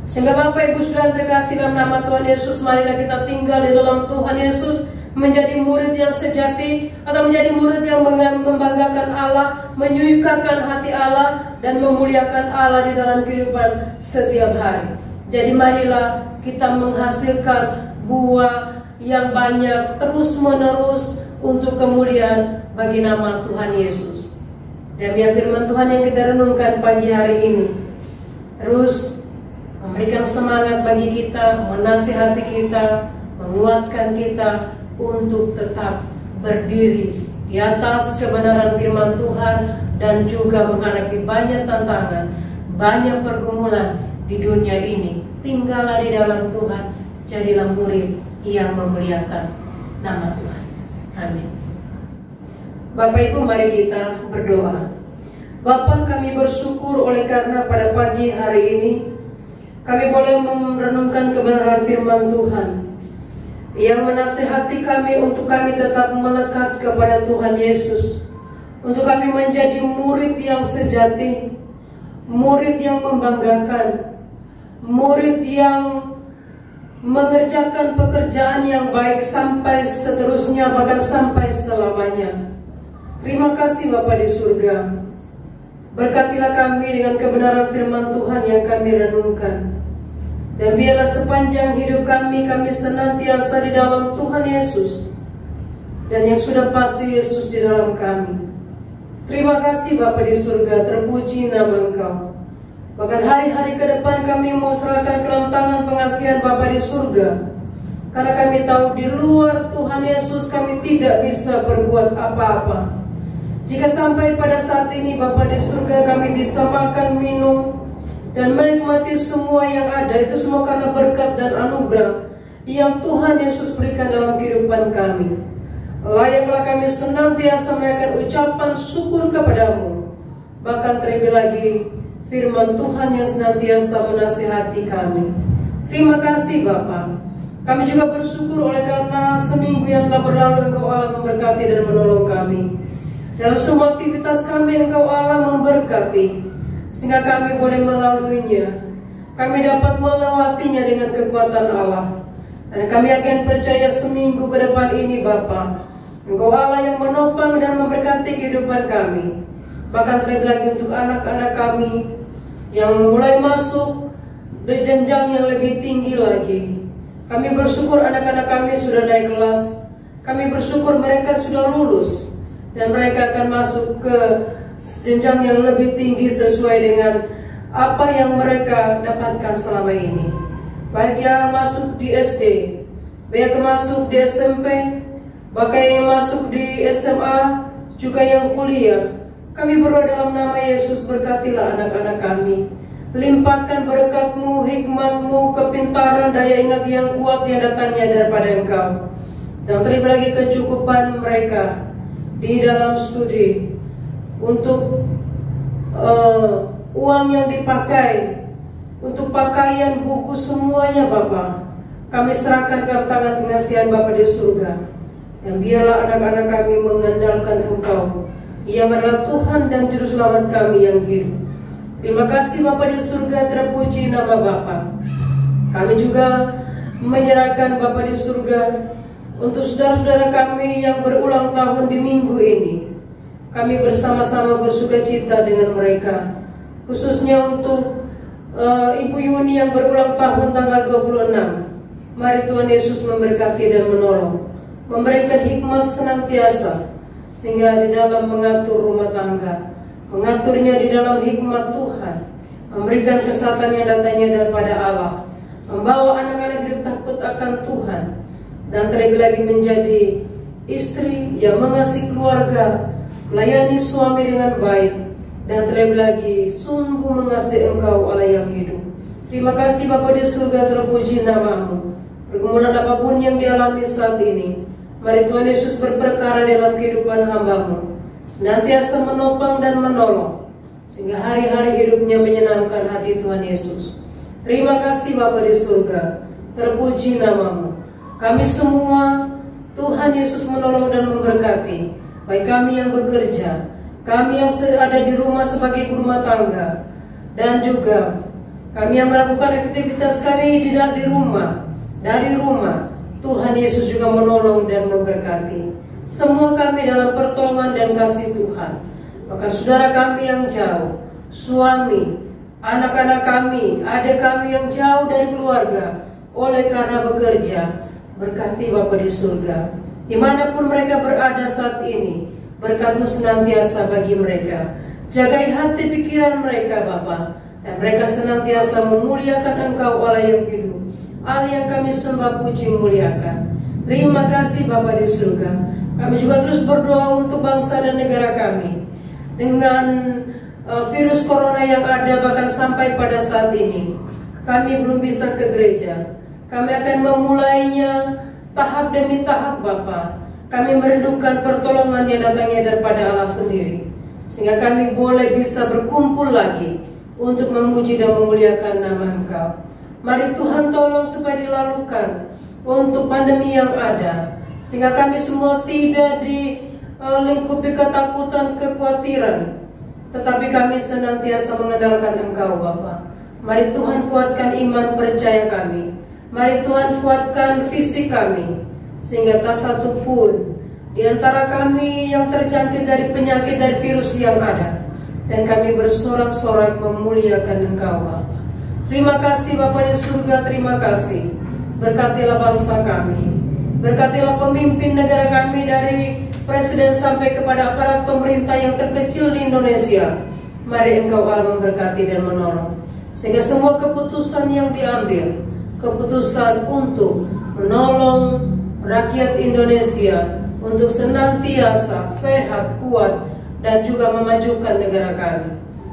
Sehingga Bapak Ibu Saudara terkasih dalam nama Tuhan Yesus, marilah kita tinggal di dalam Tuhan Yesus, menjadi murid yang sejati, atau menjadi murid yang membanggakan Allah, menyukakan hati Allah, dan memuliakan Allah di dalam kehidupan setiap hari. Jadi marilah kita menghasilkan buah yang banyak terus menerus untuk kemuliaan bagi nama Tuhan Yesus. Demikian firman Tuhan yang kita renungkan pagi hari ini, terus memberikan semangat bagi kita, menasihati kita, menguatkan kita untuk tetap berdiri di atas kebenaran firman Tuhan, dan juga menghadapi banyak tantangan, banyak pergumulan di dunia ini. Tinggallah di dalam Tuhan, jadilah murid yang memuliakan nama Tuhan. Amin. Bapak Ibu, mari kita berdoa. Bapa, kami bersyukur oleh karena pada pagi hari ini kami boleh merenungkan kebenaran firman Tuhan yang menasihati kami untuk kami tetap melekat kepada Tuhan Yesus, untuk kami menjadi murid yang sejati, murid yang membanggakan, murid yang mengerjakan pekerjaan yang baik sampai seterusnya, bahkan sampai selamanya. Terima kasih Bapa di surga. Berkatilah kami dengan kebenaran firman Tuhan yang kami renungkan. Dan biarlah sepanjang hidup kami senantiasa di dalam Tuhan Yesus, dan yang sudah pasti Yesus di dalam kami. Terima kasih Bapa di surga, terpuji nama Engkau. Bahkan hari-hari ke depan kami mau serahkan ke dalam tangan pengasihan Bapa di surga, karena kami tahu di luar Tuhan Yesus kami tidak bisa berbuat apa-apa. Jika sampai pada saat ini Bapa di surga kami bisa makan, minum, dan menikmati semua yang ada, itu semua karena berkat dan anugerah yang Tuhan Yesus berikan dalam kehidupan kami. Layaklah kami senantiasa menaikkan ucapan syukur kepadamu. Bahkan terlebih lagi firman Tuhan yang senantiasa menasihati kami. Terima kasih Bapa. Kami juga bersyukur oleh karena seminggu yang telah berlalu Engkau Allah memberkati dan menolong kami. Dalam semua aktivitas kami Engkau Allah memberkati, sehingga kami boleh melaluinya. Kami dapat melewatinya dengan kekuatan Allah. Dan kami akan percaya seminggu ke depan ini Bapa, Engkau Allah yang menopang dan memberkati kehidupan kami. Bahkan terlebih lagi untuk anak-anak kami yang mulai masuk di jenjang yang lebih tinggi lagi. Kami bersyukur anak-anak kami sudah naik kelas. Kami bersyukur mereka sudah lulus, dan mereka akan masuk ke jenjang yang lebih tinggi sesuai dengan apa yang mereka dapatkan selama ini. Baik yang masuk di SD, baik yang masuk di SMP, bahkan yang masuk di SMA, juga yang kuliah. Kami berdoa dalam nama Yesus, berkatilah anak-anak kami. Limpahkan berkat-Mu, hikmat-Mu, kepintaran, daya ingat yang kuat yang datangnya daripada Engkau. Dan terima lagi kecukupan mereka di dalam studi, untuk uang yang dipakai, untuk pakaian, buku, semuanya Bapa, kami serahkan ke tangan pengasihan Bapa di surga. Dan biarlah anak-anak kami mengandalkan Engkau yang adalah Tuhan dan Juru Selamat kami yang hidup. Terima kasih Bapa di surga, terpuji nama Bapa. Kami juga menyerahkan Bapa di surga untuk saudara-saudara kami yang berulang tahun di minggu ini. Kami bersama-sama bersukacita dengan mereka, khususnya untuk Ibu Yuni yang berulang tahun tanggal 26. Mari Tuhan Yesus memberkati dan menolong, memberikan hikmat senantiasa, sehingga di dalam mengatur rumah tangga, mengaturnya di dalam hikmat Tuhan, memberikan kesehatan yang datangnya daripada Allah, membawa anak-anak hidup takut akan Tuhan, dan terlebih lagi menjadi istri yang mengasihi keluarga, melayani suami dengan baik, dan terlebih lagi sungguh mengasihi Engkau Allah yang hidup. Terima kasih Bapa di surga, terpuji nama-Mu. Pergumulan apapun yang dialami saat ini, mari Tuhan Yesus berperkara dalam kehidupan hamba-Mu, senantiasa menopang dan menolong, sehingga hari-hari hidupnya menyenangkan hati Tuhan Yesus. Terima kasih Bapa di surga, terpuji nama-Mu. Kami semua Tuhan Yesus menolong dan memberkati, baik kami yang bekerja, kami yang ada di rumah sebagai ibu rumah tangga, dan juga kami yang melakukan aktivitas kami di rumah, dari rumah. Tuhan Yesus juga menolong dan memberkati semua kami dalam pertolongan dan kasih Tuhan. Bahkan saudara kami yang jauh, suami, anak-anak kami, adik kami yang jauh dari keluarga oleh karena bekerja, berkati Bapa di surga. Dimanapun mereka berada saat ini, berkat-Mu senantiasa bagi mereka. Jagai hati pikiran mereka Bapa, dan mereka senantiasa memuliakan Engkau Allah yang hidup, Allah yang kami sembah, puji, muliakan. Terima kasih Bapa di surga. Kami juga terus berdoa untuk bangsa dan negara kami. Dengan virus corona yang ada, bahkan sampai pada saat ini kami belum bisa ke gereja. Kami akan memulainya tahap demi tahap Bapa, kami merindukan pertolongan yang datangnya daripada Allah sendiri, sehingga kami boleh bisa berkumpul lagi untuk memuji dan memuliakan nama Engkau. Mari Tuhan tolong supaya dilalukan untuk pandemi yang ada, sehingga kami semua tidak dilingkupi ketakutan, kekhawatiran, tetapi kami senantiasa mengandalkan Engkau Bapa. Mari Tuhan kuatkan iman percaya kami. Mari Tuhan kuatkan fisik kami, sehingga tak satu pun di antara kami yang terjangkit dari penyakit dari virus yang ada. Dan kami bersorak-sorak memuliakan Engkau Bapa. Terima kasih Bapa di surga, terima kasih. Berkatilah bangsa kami, berkatilah pemimpin negara kami dari presiden sampai kepada aparat pemerintah yang terkecil di Indonesia. Mari Engkau Allah memberkati dan menolong, sehingga semua keputusan yang diambil, keputusan untuk menolong rakyat Indonesia untuk senantiasa sehat, kuat, dan juga memajukan negara kami.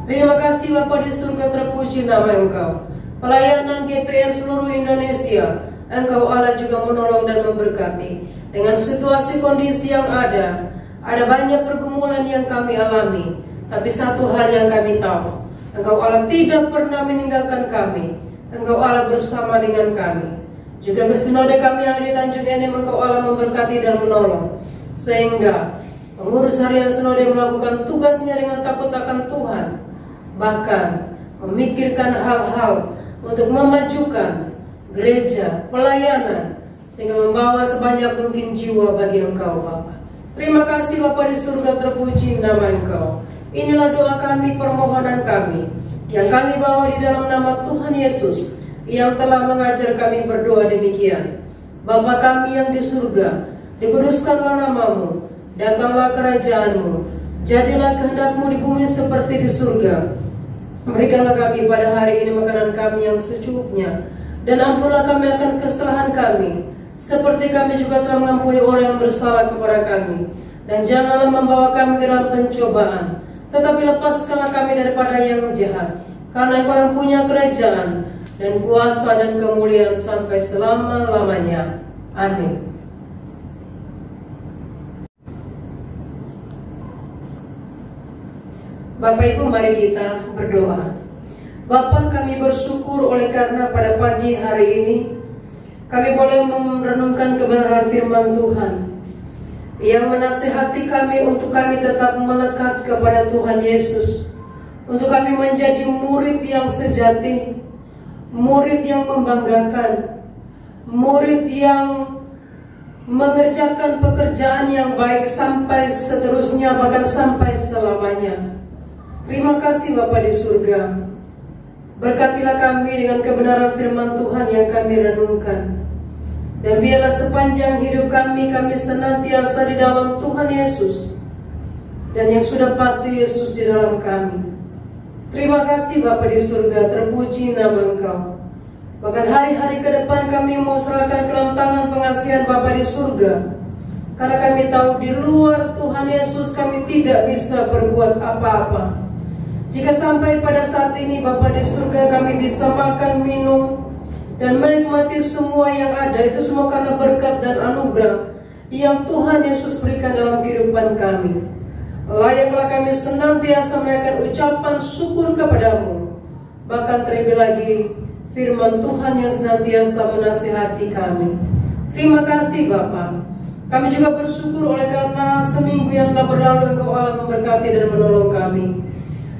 Terima kasih Bapa di surga, terpuji nama Engkau. Pelayanan GPN seluruh Indonesia, Engkau Allah juga menolong dan memberkati. Dengan situasi kondisi yang ada banyak pergumulan yang kami alami, tapi satu hal yang kami tahu, Engkau Allah tidak pernah meninggalkan kami. Engkau Allah bersama dengan kami. Juga ke sinode kami yang di Tanjung Enim, Engkau Allah memberkati dan menolong, sehingga pengurus harian sinode melakukan tugasnya dengan takut akan Tuhan, bahkan memikirkan hal-hal untuk memajukan gereja, pelayanan, sehingga membawa sebanyak mungkin jiwa bagi Engkau Bapa. Terima kasih Bapa di surga, terpuji nama Engkau. Inilah doa kami, permohonan kami, yang kami bawa di dalam nama Tuhan Yesus, yang telah mengajar kami berdoa demikian. Bapa kami yang di surga, dikuduskanlah namamu, datanglah kerajaanmu, jadilah kehendak-Mu di bumi seperti di surga. Berikanlah kami pada hari ini makanan kami yang secukupnya, dan ampunlah kami akan kesalahan kami, seperti kami juga telah mengampuni orang yang bersalah kepada kami. Dan janganlah membawa kami ke dalam pencobaan, tetapi lepaskanlah kami daripada yang jahat. Karena Engkau yang punya kerajaan dan kuasa dan kemuliaan sampai selama-lamanya. Amin. Bapak Ibu, mari kita berdoa. Bapa, kami bersyukur oleh karena pada pagi hari ini kami boleh merenungkan kebenaran firman Tuhan yang menasihati kami untuk kami tetap melekat kepada Tuhan Yesus, untuk kami menjadi murid yang sejati, murid yang membanggakan, murid yang mengerjakan pekerjaan yang baik sampai seterusnya, bahkan sampai selamanya. Terima kasih Bapa di surga. Berkatilah kami dengan kebenaran firman Tuhan yang kami renungkan. Dan biarlah sepanjang hidup kami senantiasa di dalam Tuhan Yesus, dan yang sudah pasti Yesus di dalam kami. Terima kasih Bapa di surga, terpuji nama Engkau. Bahkan hari-hari ke depan kami mau serahkan ke dalam tangan pengasihan Bapa di surga, karena kami tahu di luar Tuhan Yesus kami tidak bisa berbuat apa-apa. Jika sampai pada saat ini Bapa di surga kami bisa makan, minum, dan menikmati semua yang ada, itu semua karena berkat dan anugerah yang Tuhan Yesus berikan dalam kehidupan kami. Layaklah kami senantiasa menaikkan ucapan syukur kepadamu. Bahkan terlebih lagi firman Tuhan yang senantiasa menasihati kami. Terima kasih Bapa. Kami juga bersyukur oleh karena seminggu yang telah berlalu Engkau Allah memberkati dan menolong kami.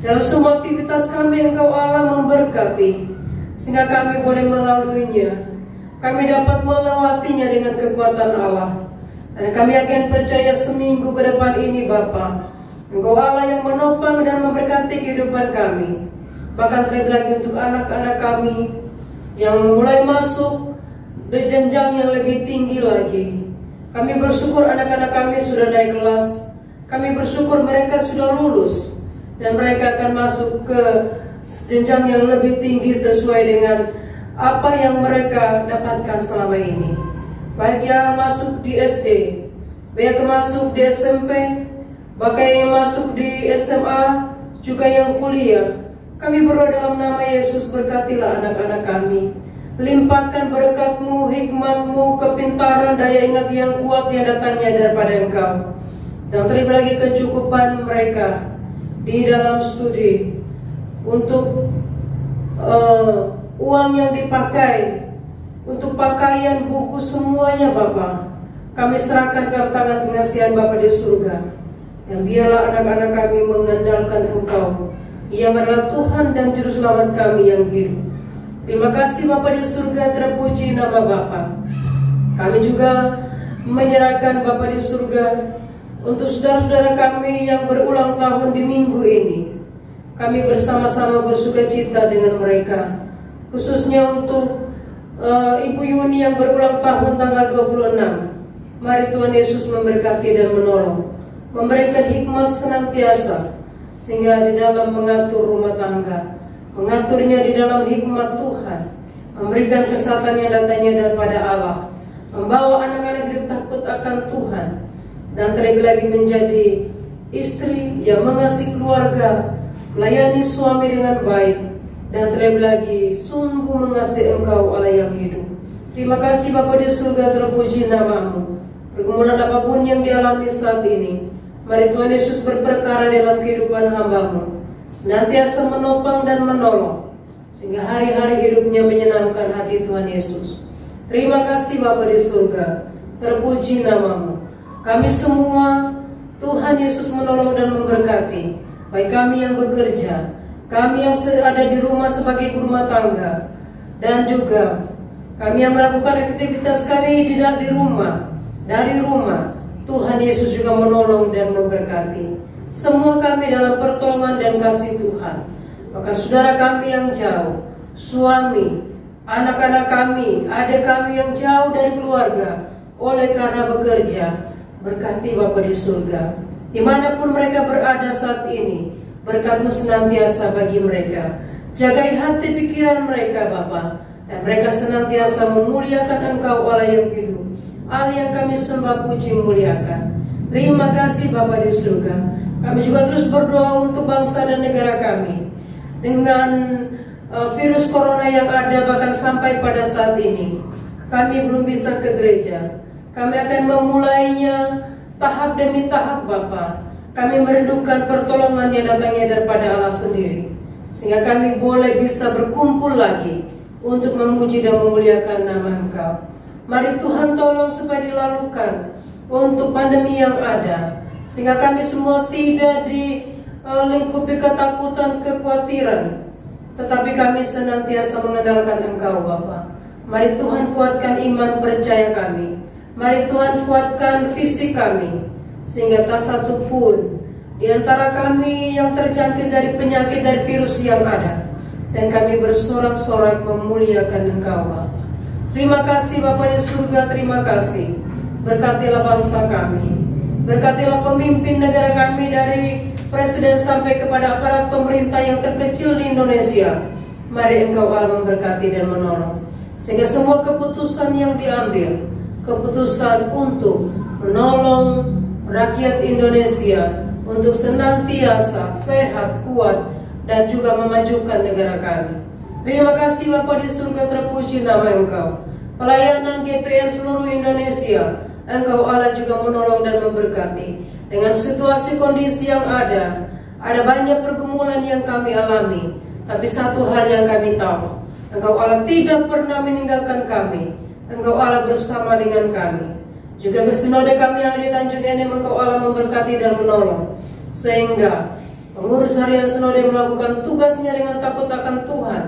Dalam semua aktivitas kami Engkau Allah memberkati, sehingga kami boleh melaluinya. Kami dapat melewatinya dengan kekuatan Allah. Dan kami akan percaya seminggu ke depan ini Bapa, Engkau Allah yang menopang dan memberkati kehidupan kami. Bahkan terlebih lagi untuk anak-anak kami yang mulai masuk di jenjang yang lebih tinggi lagi. Kami bersyukur anak-anak kami sudah naik kelas. Kami bersyukur mereka sudah lulus, dan mereka akan masuk ke jenjang yang lebih tinggi sesuai dengan apa yang mereka dapatkan selama ini. Baik yang masuk di SD, baik yang masuk di SMP, bahkan yang masuk di SMA, juga yang kuliah. Kami berdoa dalam nama Yesus, berkatilah anak-anak kami. Limpahkan berkat-Mu, hikmat-Mu, kepintaran, daya ingat yang kuat yang datangnya daripada Engkau. Dan terima lagi kecukupan mereka di dalam studi untuk uang yang dipakai, untuk pakaian, buku, semuanya Bapa. Kami serahkan dalam tangan pengasihan Bapa di surga. Dan biarlah anak-anak kami mengandalkan Engkau, yang adalah Tuhan dan Juru Selamat kami yang hidup. Terima kasih Bapa di surga, terpuji nama Bapa. Kami juga menyerahkan Bapa di surga untuk saudara-saudara kami yang berulang tahun di minggu ini. Kami bersama-sama bersukacita dengan mereka, khususnya untuk Ibu Yuni yang berulang tahun tanggal 26. Mari Tuhan Yesus memberkati dan menolong, memberikan hikmat senantiasa, sehingga di dalam mengatur rumah tangga, mengaturnya di dalam hikmat Tuhan, memberikan kesehatan yang datangnya daripada Allah, membawa anak-anak hidup takut akan Tuhan, dan terlebih lagi menjadi istri yang mengasihi keluarga, melayani suami dengan baik, dan terlebih lagi sungguh mengasihi Engkau Allah yang hidup. Terima kasih Bapa di surga, terpuji nama-Mu. Pergumulan apapun yang dialami saat ini, mari Tuhan Yesus berperkara dalam kehidupan hamba-Mu, senantiasa menopang dan menolong, sehingga hari-hari hidupnya menyenangkan hati Tuhan Yesus. Terima kasih Bapa di surga, terpuji nama-Mu. Kami semua, Tuhan Yesus menolong dan memberkati, baik kami yang bekerja, kami yang ada di rumah sebagai ibu rumah tangga, dan juga kami yang melakukan aktivitas kami di rumah, dari rumah. Tuhan Yesus juga menolong dan memberkati semua kami dalam pertolongan dan kasih Tuhan. Bahkan saudara kami yang jauh, suami, anak-anak kami, adik kami yang jauh dari keluarga oleh karena bekerja, berkati Bapa di surga. Dimanapun mereka berada saat ini, berkat-Mu senantiasa bagi mereka. Jagai hati pikiran mereka Bapa, dan mereka senantiasa memuliakan Engkau Allah yang hidup, Allah yang kami sembah, puji, muliakan. Terima kasih Bapa di surga. Kami juga terus berdoa untuk bangsa dan negara kami. Dengan virus corona yang ada bahkan sampai pada saat ini, kami belum bisa ke gereja. Kami akan memulainya tahap demi tahap Bapa. Kami merindukan pertolongan yang datangnya daripada Allah sendiri, sehingga kami boleh bisa berkumpul lagi untuk memuji dan memuliakan nama Engkau. Mari Tuhan tolong supaya dilalukan untuk pandemi yang ada, sehingga kami semua tidak dilingkupi ketakutan, kekhawatiran, tetapi kami senantiasa mengandalkan Engkau Bapa. Mari Tuhan kuatkan iman percaya kami. Mari Tuhan kuatkan fisik kami, sehingga tak satu pun di antara kami yang terjangkit dari penyakit dari virus yang ada, dan kami bersorak-sorak memuliakan Engkau Bapa. Terima kasih Bapa di surga, terima kasih. Berkatilah bangsa kami, berkatilah pemimpin negara kami, dari presiden sampai kepada aparat pemerintah yang terkecil di Indonesia. Mari Engkau Allah memberkati dan menolong, sehingga semua keputusan yang diambil, keputusan untuk menolong rakyat Indonesia untuk senantiasa sehat, kuat, dan juga memajukan negara kami. Terima kasih Bapa di surga, terpuji nama Engkau. Pelayanan GPN seluruh Indonesia, Engkau Allah juga menolong dan memberkati. Dengan situasi kondisi yang ada banyak pergumulan yang kami alami, tapi satu hal yang kami tahu, Engkau Allah tidak pernah meninggalkan kami. Engkau Allah bersama dengan kami. Juga ke sinode kami yang di Tanjung Enim, Engkau Allah memberkati dan menolong, sehingga pengurus harian sinode melakukan tugasnya dengan takut akan Tuhan,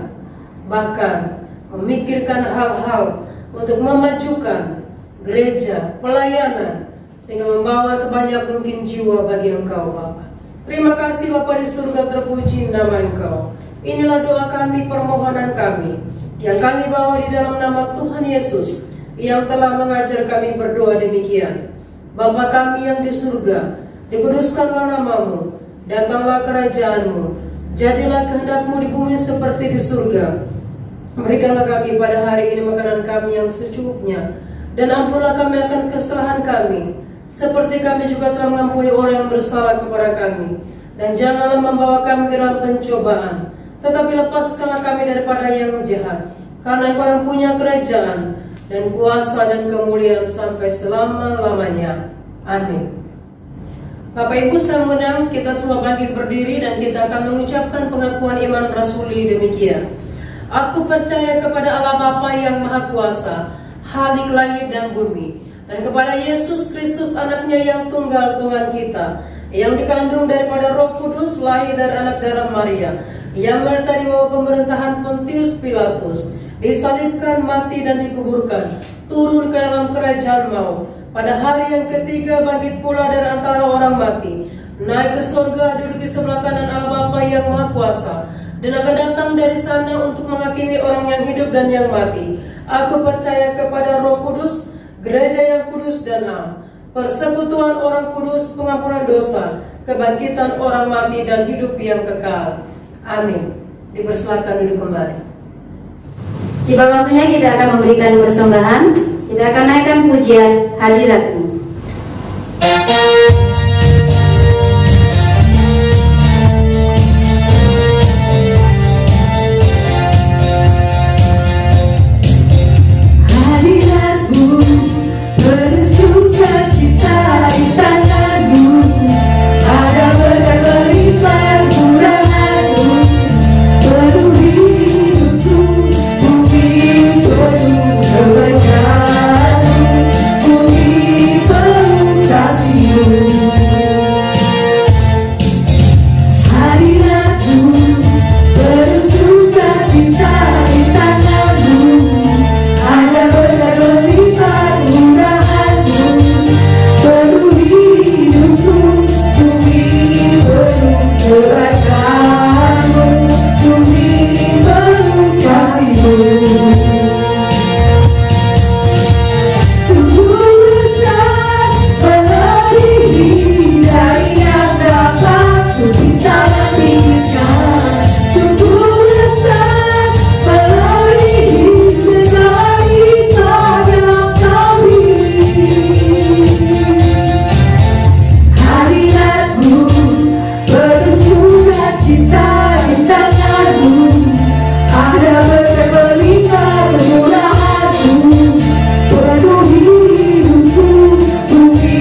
bahkan memikirkan hal-hal untuk memajukan gereja, pelayanan, sehingga membawa sebanyak mungkin jiwa bagi Engkau Bapa. Terima kasih Bapa di surga, terpuji nama Engkau. Inilah doa kami, permohonan kami, yang kami bawa di dalam nama Tuhan Yesus, yang telah mengajar kami berdoa demikian. Bapa kami yang di surga, dikuduskanlah nama-Mu, datanglah kerajaan-Mu, jadilah kehendak-Mu di bumi seperti di surga. Berikanlah kami pada hari ini makanan kami yang secukupnya, dan ampunlah kami akan kesalahan kami, seperti kami juga telah mengampuni orang yang bersalah kepada kami. Dan janganlah membawa kami ke dalam pencobaan, tetapi lepaskanlah kami daripada yang jahat. karena Engkau yang punya kerajaan dan kuasa dan kemuliaan sampai selama-lamanya. Amin. Bapak Ibu sedang mengundang kita semua bangkit berdiri dan kita akan mengucapkan pengakuan iman rasuli demikian. Aku percaya kepada Allah Bapa yang Maha Kuasa, Khalik langit dan bumi, dan kepada Yesus Kristus anaknya yang tunggal Tuhan kita, yang dikandung daripada Roh Kudus, lahir dari anak darah Maria, yang menderita di bawah pemerintahan Pontius Pilatus, disalibkan, mati dan dikuburkan, turun ke dalam kerajaan maut, pada hari yang ketiga bangkit pula dari antara orang mati, naik ke surga, duduk di sebelah kanan Allah Bapa yang Maha Kuasa, dan akan datang dari sana untuk menghakimi orang yang hidup dan yang mati. Aku percaya kepada Roh Kudus, gereja yang kudus dan am, persekutuan orang kudus, pengampunan dosa, kebangkitan orang mati dan hidup yang kekal. Amin. Dipersilakan duduk kembali. Tiba waktunya kita akan memberikan persembahan. Kita akan naikkan pujian Hadirat-Mu. Hadirat-Mu bersuka cita di tangan-Mu, ada berkat berlimpah murahan-Mu, penuhi hidupku, bumi penuh kebaikan-Mu, bumi penuh kasih-Mu. Hadirat-Mu bersuka cita di tangan-Mu, ada berkat berlimpah murahan-Mu, penuhi hidupku, bumi penuh kebaikan-Mu, bumi penuh kasih-Mu. Sungguh besar melebihi dari yang dapat kita pikirkan. Sungguh besar melebihi segala hikmat yang kami. Hadirat-Mu bersuka cita di tangan-Mu, ada berkat berlimpah murahan-Mu, penuhi hidupku, bumi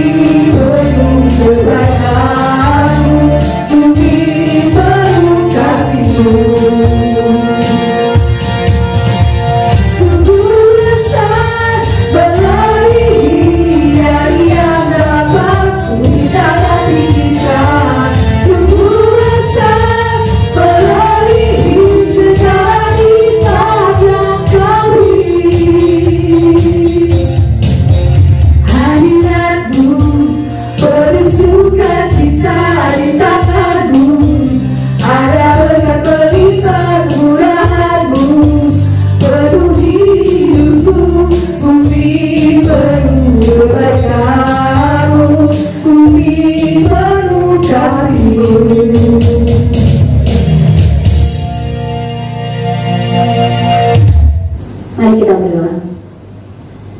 penuh kebaikan-Mu, bumi penuh kasih-Mu. Sungguh besar melebihi dari yang dapat kita pikirkan. Sungguh besar melebihi segala hikmat yang kami. Hadirat-Mu bersuka cita di tangan-Mu, ada berkat berlimpah murahan-Mu, penuhi hidupku, bumi penuh kebaikan-Mu, bumi penuh kasih-Mu. Mari kita berdoa.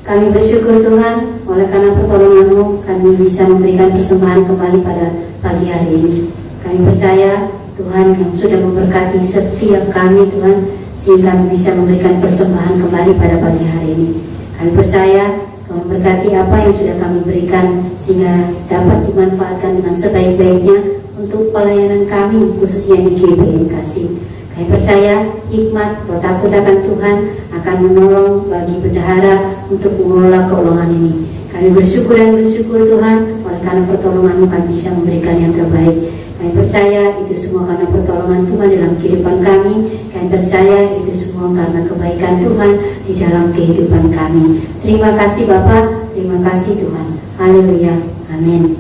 Kami bersyukur Tuhan, oleh karena pertolongan-Mu kami bisa memberikan persembahan kembali pada pagi hari ini. Kami percaya Tuhan yang sudah memberkati setiap kami Tuhan, sehingga kami bisa memberikan persembahan kembali pada pagi hari ini. Kami percaya Tuhan memberkati apa yang sudah kami berikan, sehingga dapat dimanfaatkan dengan sebaik-baiknya untuk pelayanan kami, khususnya di GBI Kasih. Kami percaya hikmat roh takut akan Tuhan akan menolong bagi bendahara untuk mengelola keuangan ini. Kami bersyukur dan bersyukur Tuhan, oleh karena pertolongan-Mu kami bisa memberikan yang terbaik. Kami percaya itu semua karena pertolongan Tuhan dalam kehidupan kami. Kami percaya itu semua karena kebaikan Tuhan di dalam kehidupan kami. Terima kasih Bapa, terima kasih Tuhan. Haleluya, amin.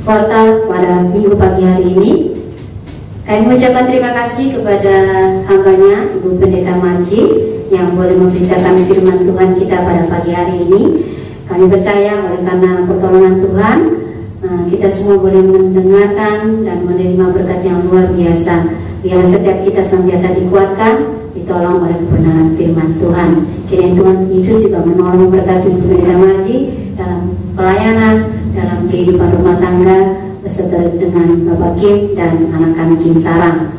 Portal pada minggu pagi hari ini, kami mengucapkan terima kasih kepada hambanya Ibu Pendeta Marji yang boleh memberitakan firman Tuhan kita pada pagi hari ini. Kami percaya oleh karena pertolongan Tuhan, kita semua boleh mendengarkan dan menerima berkat yang luar biasa. Biar setiap kita senantiasa dikuatkan, ditolong oleh kebenaran firman Tuhan. Kiranya Tuhan Yesus juga menolong berkati Ibu Pendeta Marji dalam pelayanan, dalam kehidupan rumah tangga, beserta dengan Bapak Kim dan anak kami Kim Sarang.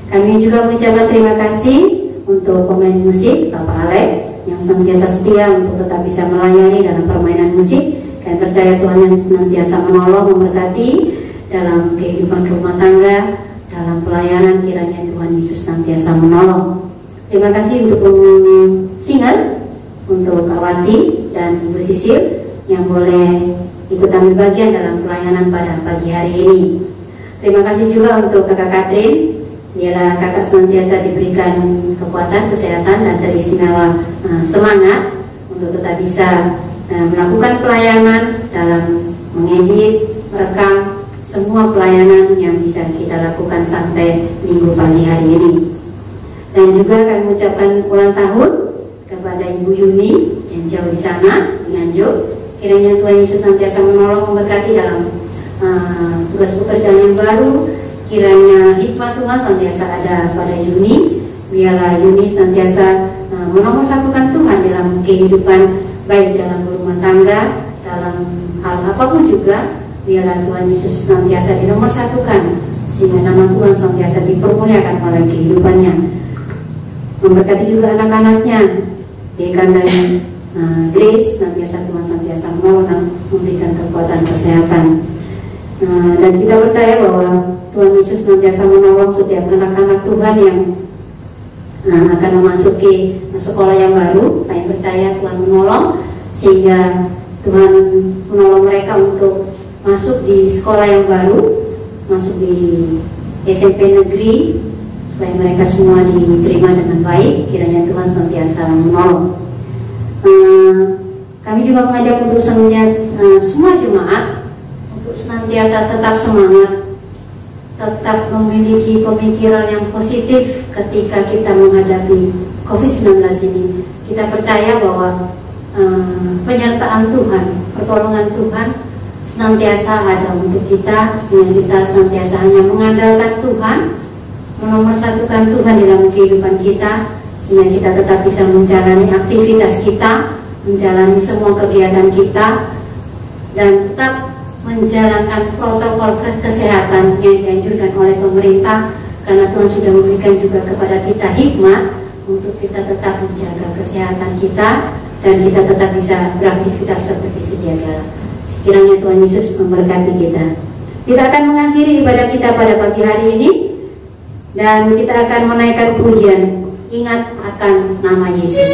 Kami juga mengucapkan terima kasih untuk pemain musik Bapak Alek yang senantiasa setia untuk tetap bisa melayani dalam permainan musik. Kami percaya Tuhan yang senantiasa menolong, memberkati dalam kehidupan rumah tangga, dalam pelayanan. Kiranya Tuhan Yesus senantiasa menolong. Terima kasih untuk single, untuk Kak Wati dan Ibu Sisil yang boleh ikut ambil bagian dalam pelayanan pada pagi hari ini. Terima kasih juga untuk Kakak Katrin. Biarlah kakak senantiasa diberikan kekuatan, kesehatan, dan teristimewa semangat untuk tetap bisa melakukan pelayanan dalam mengedit, merekam semua pelayanan yang bisa kita lakukan sampai minggu pagi hari ini. Dan juga kami mengucapkan ulang tahun kepada Ibu Yuni yang jauh di sana di Nganjuk. Kiranya Tuhan Yesus senantiasa menolong, memberkati dalam tugas pekerjaan yang baru. Kiranya hikmat Tuhan senantiasa ada pada Yuni. Biarlah Yuni senantiasa menomorsatukan Tuhan dalam kehidupan, baik dalam rumah tangga, dalam hal apapun juga. Biarlah Tuhan Yesus senantiasa dinomorsatukan, sehingga nama Tuhan senantiasa dipermuliakan oleh kehidupannya. Memberkati juga anak-anaknya, Dekan dan Grace, senantiasa Tuhan senantiasa menolong, memberikan kekuatan kesehatan. Dan kita percaya bahwa Tuhan Yesus senantiasa menolong setiap anak-anak Tuhan yang akan memasuki sekolah yang baru. Kami percaya Tuhan menolong, sehingga Tuhan menolong mereka untuk masuk di sekolah yang baru, masuk di SMP negeri, supaya mereka semua diterima dengan baik. Kiranya Tuhan senantiasa menolong. Kami juga mengajak untuk semua jemaat untuk senantiasa tetap semangat, tetap memiliki pemikiran yang positif ketika kita menghadapi COVID-19 ini. Kita percaya bahwa penyertaan Tuhan, pertolongan Tuhan senantiasa ada untuk kita, sehingga kita senantiasa hanya mengandalkan Tuhan, menomorsatukan Tuhan dalam kehidupan kita, sehingga kita tetap bisa menjalani aktivitas kita, menjalani semua kegiatan kita, dan tetap menjalankan protokol kesehatan yang dianjurkan oleh pemerintah, karena Tuhan sudah memberikan juga kepada kita hikmat untuk kita tetap menjaga kesehatan kita dan kita tetap bisa beraktivitas seperti sedia kala. Kiranya Tuhan Yesus memberkati kita. Kita akan mengakhiri ibadah kita pada pagi hari ini, dan kita akan menaikkan pujian ingat akan nama Yesus.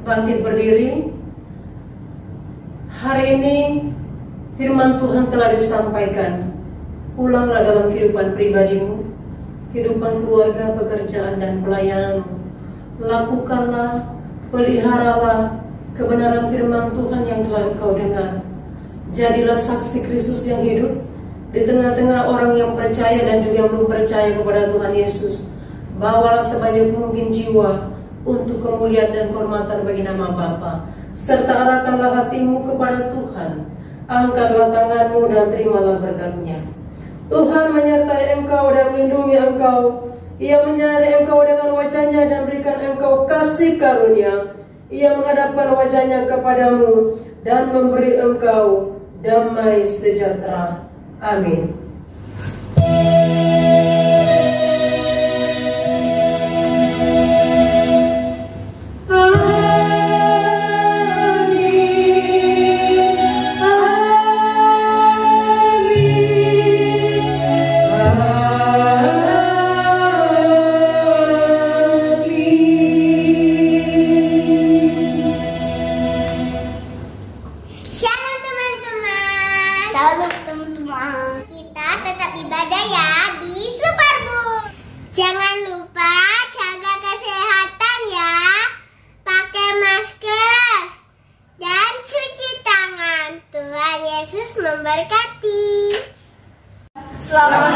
Bangkit berdiri. Hari ini firman Tuhan telah disampaikan. Pulanglah dalam kehidupan pribadimu, kehidupan keluarga, pekerjaan, dan pelayananmu. Lakukanlah, peliharalah kebenaran firman Tuhan yang telah engkau dengar. Jadilah saksi Kristus yang hidup di tengah-tengah orang yang percaya dan juga yang belum percaya kepada Tuhan Yesus. Bawalah sebanyak mungkin jiwa untuk kemuliaan dan kehormatan bagi nama Bapa, serta arahkanlah hatimu kepada Tuhan. Angkatlah tanganmu dan terimalah berkat-Nya. Tuhan menyertai engkau dan melindungi engkau. Ia menyinari engkau dengan wajah-Nya dan berikan engkau kasih karunia. Ia menghadapkan wajah-Nya kepadamu dan memberi engkau damai sejahtera. Amin. Shalom teman-teman. Kita tetap ibadah ya di Superbook. Jangan lupa jaga kesehatan ya. Pakai masker dan cuci tangan. Tuhan Yesus memberkati. Selamat